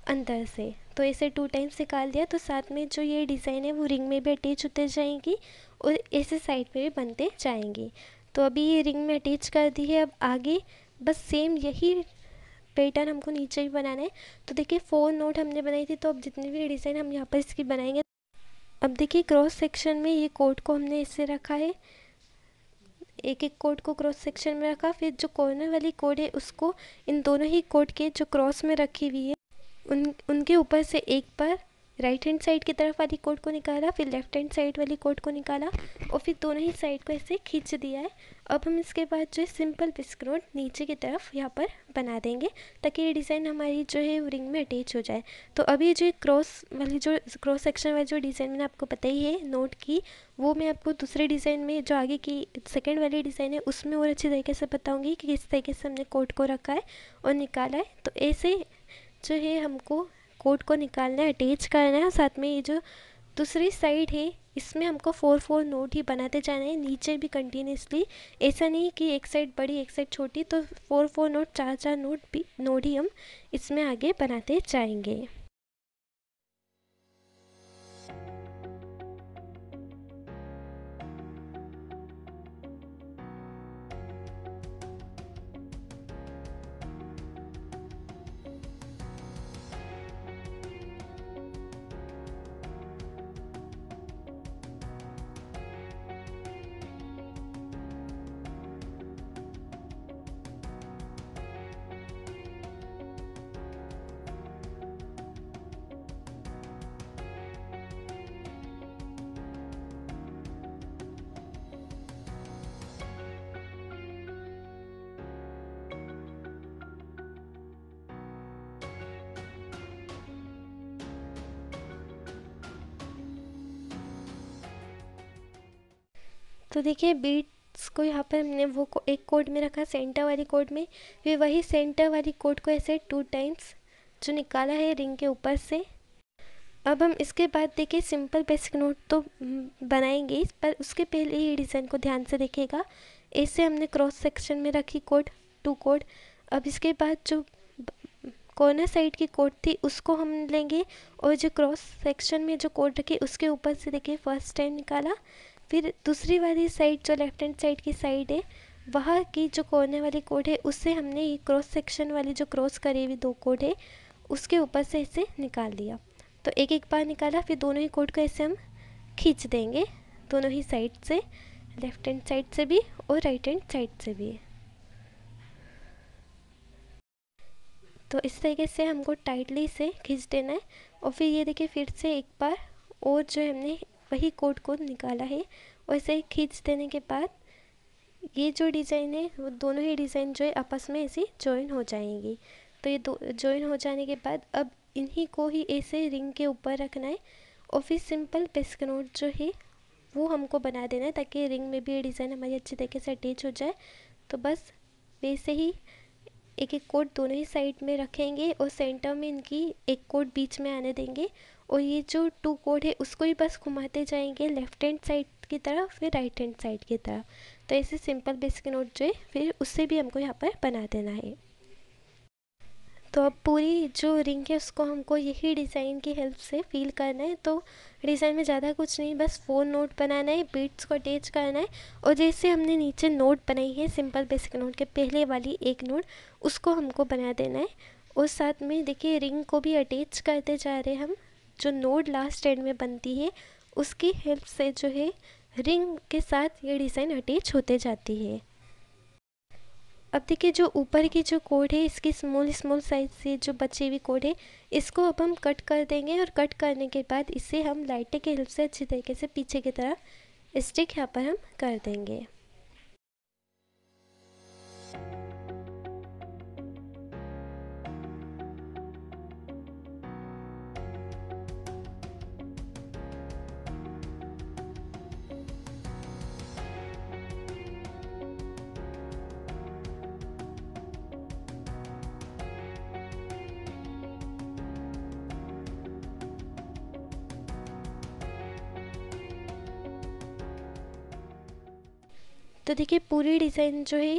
अंदर से। तो ऐसे 2 टाइम्स निकाल दिया तो साथ में जो ये डिज़ाइन है वो रिंग में भी अटैच होते जाएंगी और ऐसे साइड में भी बनते जाएंगी। तो अभी ये रिंग में अटैच कर दी है। अब आगे बस सेम यही पैटर्न हमको नीचे भी बनाना है। तो देखिए 4 नोट हमने बनाई थी, तो अब जितनी भी डिज़ाइन हम यहाँ पर इसकी बनाएंगे। अब देखिए क्रॉस सेक्शन में ये कोड को हमने इससे रखा है, एक एक कोड को क्रॉस सेक्शन में रखा। फिर जो कॉर्नर वाली कोड है उसको इन दोनों ही कोड के जो क्रॉस में रखी हुई है उनके ऊपर से एक बार राइट हैंड साइड की तरफ वाली कोड को निकाला, फिर लेफ्ट हैंड साइड वाली कोड को निकाला और फिर दोनों ही साइड को ऐसे खींच दिया है। अब हम इसके बाद जो है सिंपल पिस्क नोट नीचे की तरफ यहाँ पर बना देंगे ताकि ये डिज़ाइन हमारी जो है वो रिंग में अटैच हो जाए। तो अभी जो क्रॉस सेक्शन वाली जो डिज़ाइन मैंने आपको बताई है नोट की, वो मैं आपको दूसरे डिज़ाइन में जो आगे की सेकेंड वाली डिज़ाइन है उसमें और अच्छी तरीके से बताऊँगी कि किस तरीके से हमने कोड को रखा है और निकाला है। तो ऐसे जो है हमको कोड को निकालना है, अटैच करना है। और साथ में ये जो दूसरी साइड है इसमें हमको 4 नोट ही बनाते जाना है, नीचे भी कंटिन्यूसली। ऐसा नहीं कि एक साइड बड़ी एक साइड छोटी, तो 4 नोट 4 नोट ही हम इसमें आगे बनाते जाएंगे। तो देखिए बीट्स को यहाँ पर हमने वो एक कोड में रखा सेंटर वाली कोड में, फिर वही सेंटर वाली कोड को ऐसे 2 टाइम्स जो निकाला है रिंग के ऊपर से। अब हम इसके बाद देखिए सिंपल बेसिक नोट तो बनाएंगे, पर उसके पहले ये डिज़ाइन को ध्यान से देखिएगा। ऐसे हमने क्रॉस सेक्शन में रखी कोड 2 कोड। अब इसके बाद जो कॉर्नर साइड की कोड थी उसको हम लेंगे और जो क्रॉस सेक्शन में जो कोड रखी उसके ऊपर से देखिए फर्स्ट टाइम निकाला। फिर दूसरी वाली साइड जो लेफ्ट हैंड साइड की साइड है वहाँ की जो कॉर्नर वाली कोड है उससे हमने ये क्रॉस सेक्शन वाली जो क्रॉस करी हुई 2 कोड है उसके ऊपर से इसे निकाल दिया। तो एक एक बार निकाला, फिर दोनों ही कोड को ऐसे हम खींच देंगे दोनों ही साइड से, लेफ्ट हैंड साइड से भी और राइट हैंड साइड से भी। तो इस तरीके से हमको टाइटली से खींच देना है। और फिर ये देखिए फिर से एक बार और जो है हमने वही कोड को निकाला है और ऐसे खींच देने के बाद ये जो डिज़ाइन है वो दोनों ही डिज़ाइन जो है आपस में ऐसे जॉइन हो जाएंगी। तो ये दो जॉइन हो जाने के बाद अब इन्हीं को ही ऐसे रिंग के ऊपर रखना है और फिर सिंपल बेसिक नोट जो है वो हमको बना देना है ताकि रिंग में भी ये डिज़ाइन हमारी अच्छी तरीके से अटैच हो जाए। तो बस वैसे ही एक एक कोड दोनों ही साइड में रखेंगे और सेंटर में इनकी एक कोड बीच में आने देंगे और ये जो 2 कोड है उसको ही बस घुमाते जाएंगे लेफ्ट हैंड साइड की तरफ फिर राइट हैंड साइड की तरफ। तो ऐसे सिंपल बेसिक नोट जो है फिर उससे भी हमको यहाँ पर बना देना है। तो अब पूरी जो रिंग है उसको हमको यही डिज़ाइन की हेल्प से फिल करना है। तो डिज़ाइन में ज़्यादा कुछ नहीं, बस 4 नोट बनाना है, बीट्स को अटैच करना है और जैसे हमने नीचे नोट बनाई है सिंपल बेसिक नोट के पहले वाली एक नोट, उसको हमको बना देना है। और साथ में देखिए रिंग को भी अटैच करते जा रहे हैं हम, जो नोट लास्ट एंड में बनती है उसकी हेल्प से जो है रिंग के साथ ये डिज़ाइन अटैच होते जाती है। अब देखिए जो ऊपर की जो कोड है इसकी स्मॉल स्मॉल साइज से जो बची हुई कोड है इसको अब हम कट कर देंगे और कट करने के बाद इसे हम लाइटर की हेल्प से अच्छी तरीके से पीछे की तरफ स्टिक यहाँ पर हम कर देंगे। तो देखिए पूरी डिज़ाइन जो है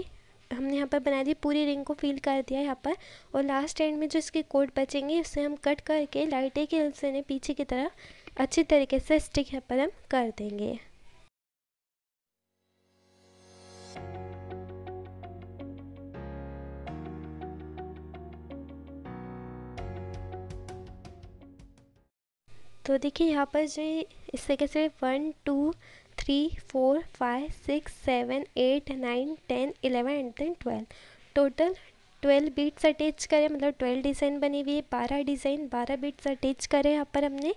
हमने यहाँ पर बना दी, पूरी रिंग को फिल कर दिया यहाँ पर। और लास्ट एंड में जो इसके कोड बचेंगे उससे हम कट करके लाइटर की हेल्प से पीछे की तरफ अच्छी तरीके से स्टिक यहाँ पर हम कर देंगे। तो देखिए यहाँ पर जो इस तरीके से 1 2 3 4 5 6 7 8 9 10 11 and then 12 total 12 beats attach करें, मतलब 12 डिज़ाइन बनी हुई है। 12 बीट्स अटैच करें यहाँ पर हमने,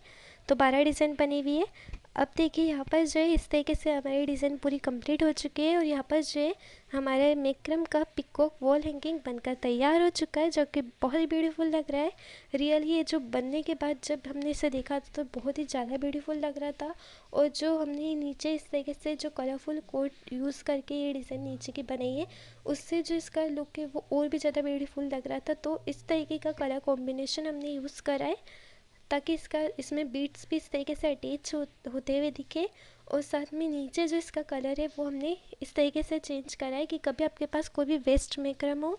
तो 12 डिज़ाइन बनी हुई है। अब देखिए यहाँ पर जो है इस तरीके से हमारी डिज़ाइन पूरी कंप्लीट हो चुकी है और यहाँ पर जो है हमारे मेक्रम का पिकॉक वॉल हैंगिंग बनकर तैयार हो चुका है, जो कि बहुत ही ब्यूटीफुल लग रहा है। रियली ये जो बनने के बाद जब हमने इसे देखा तो बहुत ही ज़्यादा ब्यूटीफुल लग रहा था। और जो हमने नीचे इस तरीके से जो कलरफुल कोट यूज़ करके ये डिज़ाइन नीचे की बनाई है उससे जो इसका लुक है वो और भी ज़्यादा ब्यूटीफुल लग रहा था। तो इस तरीके का कलर कॉम्बिनेशन हमने यूज़ करा है ताकि इसमें बीट्स भी इस तरीके से अटैच होते हुए दिखे। और साथ में नीचे जो इसका कलर है वो हमने इस तरीके से चेंज करा है कि कभी आपके पास कोई भी वेस्ट मेक्रम हो,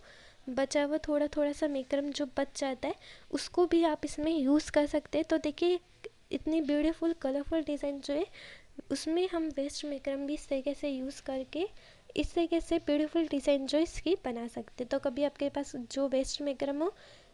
बचा हुआ थोड़ा थोड़ा सा मेक्रम जो बच जाता है उसको भी आप इसमें यूज़ कर सकते हैं। तो देखिए इतनी ब्यूटीफुल कलरफुल डिज़ाइन जो है उसमें हम वेस्ट मेक्रम भी इस तरीके से यूज़ करके इस तरीके से ब्यूटीफुल डिज़ाइन जो इसकी बना सकते। तो कभी आपके पास जो वेस्ट मेक्रम हो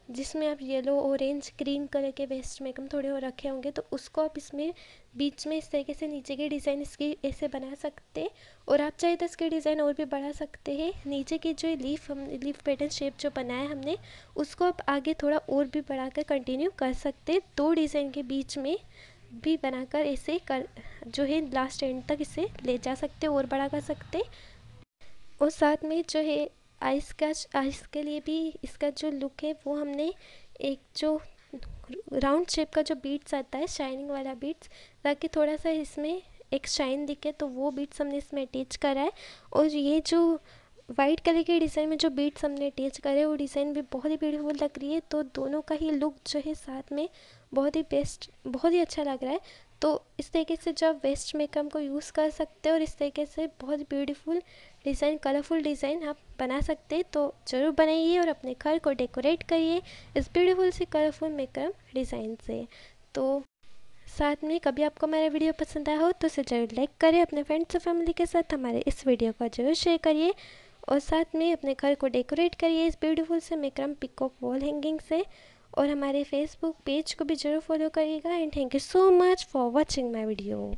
जिसमें आप येलो ऑरेंज क्रीम कलर के वेस्ट मेकअप थोड़े और रखे होंगे तो उसको आप इसमें बीच में इस तरीके से नीचे की डिज़ाइन इसकी ऐसे बना सकते हैं। और आप चाहे तो इसकी डिज़ाइन और भी बढ़ा सकते हैं। नीचे की जो लीफ पैटर्न शेप जो बनाया हमने उसको आप आगे थोड़ा और भी बढ़ाकर कंटिन्यू कर सकते हैं। 2 डिज़ाइन के बीच में भी बनाकर ऐसे कर जो है लास्ट एंड तक इसे ले जा सकते और बड़ा कर सकते। और साथ में जो है आइस के लिए भी इसका जो लुक है वो हमने एक जो राउंड शेप का जो बीट्स आता है शाइनिंग वाला बीट्स, ताकि थोड़ा सा इसमें एक शाइन दिखे तो वो बीट्स हमने इसमें अटैच करा है। और ये जो वाइट कलर के डिज़ाइन में जो बीट्स हमने अटैच करे वो डिज़ाइन भी बहुत ही ब्यूटीफुल लग रही है। तो दोनों का ही लुक जो है साथ में बहुत ही बेस्ट, बहुत ही अच्छा लग रहा है। तो इस तरीके से जो आप वेस्ट मेकअप को यूज़ कर सकते हो और इस तरीके से बहुत ब्यूटीफुल डिज़ाइन, कलरफुल डिज़ाइन आप बना सकते हैं। तो ज़रूर बनाइए और अपने घर को डेकोरेट करिए इस ब्यूटीफुल से कलरफुल मेकअप डिज़ाइन से। तो साथ में कभी आपको मेरा वीडियो पसंद आया हो तो उसे ज़रूर लाइक करें, अपने फ्रेंड्स और फैमिली के साथ हमारे इस वीडियो को ज़रूर शेयर करिए और साथ में अपने घर को डेकोरेट करिए इस ब्यूटीफुल से मेकरम पिकॉक वॉल हैंगिंग से। और हमारे फेसबुक पेज को भी ज़रूर फॉलो करिएगा। And thank you so much for watching my video.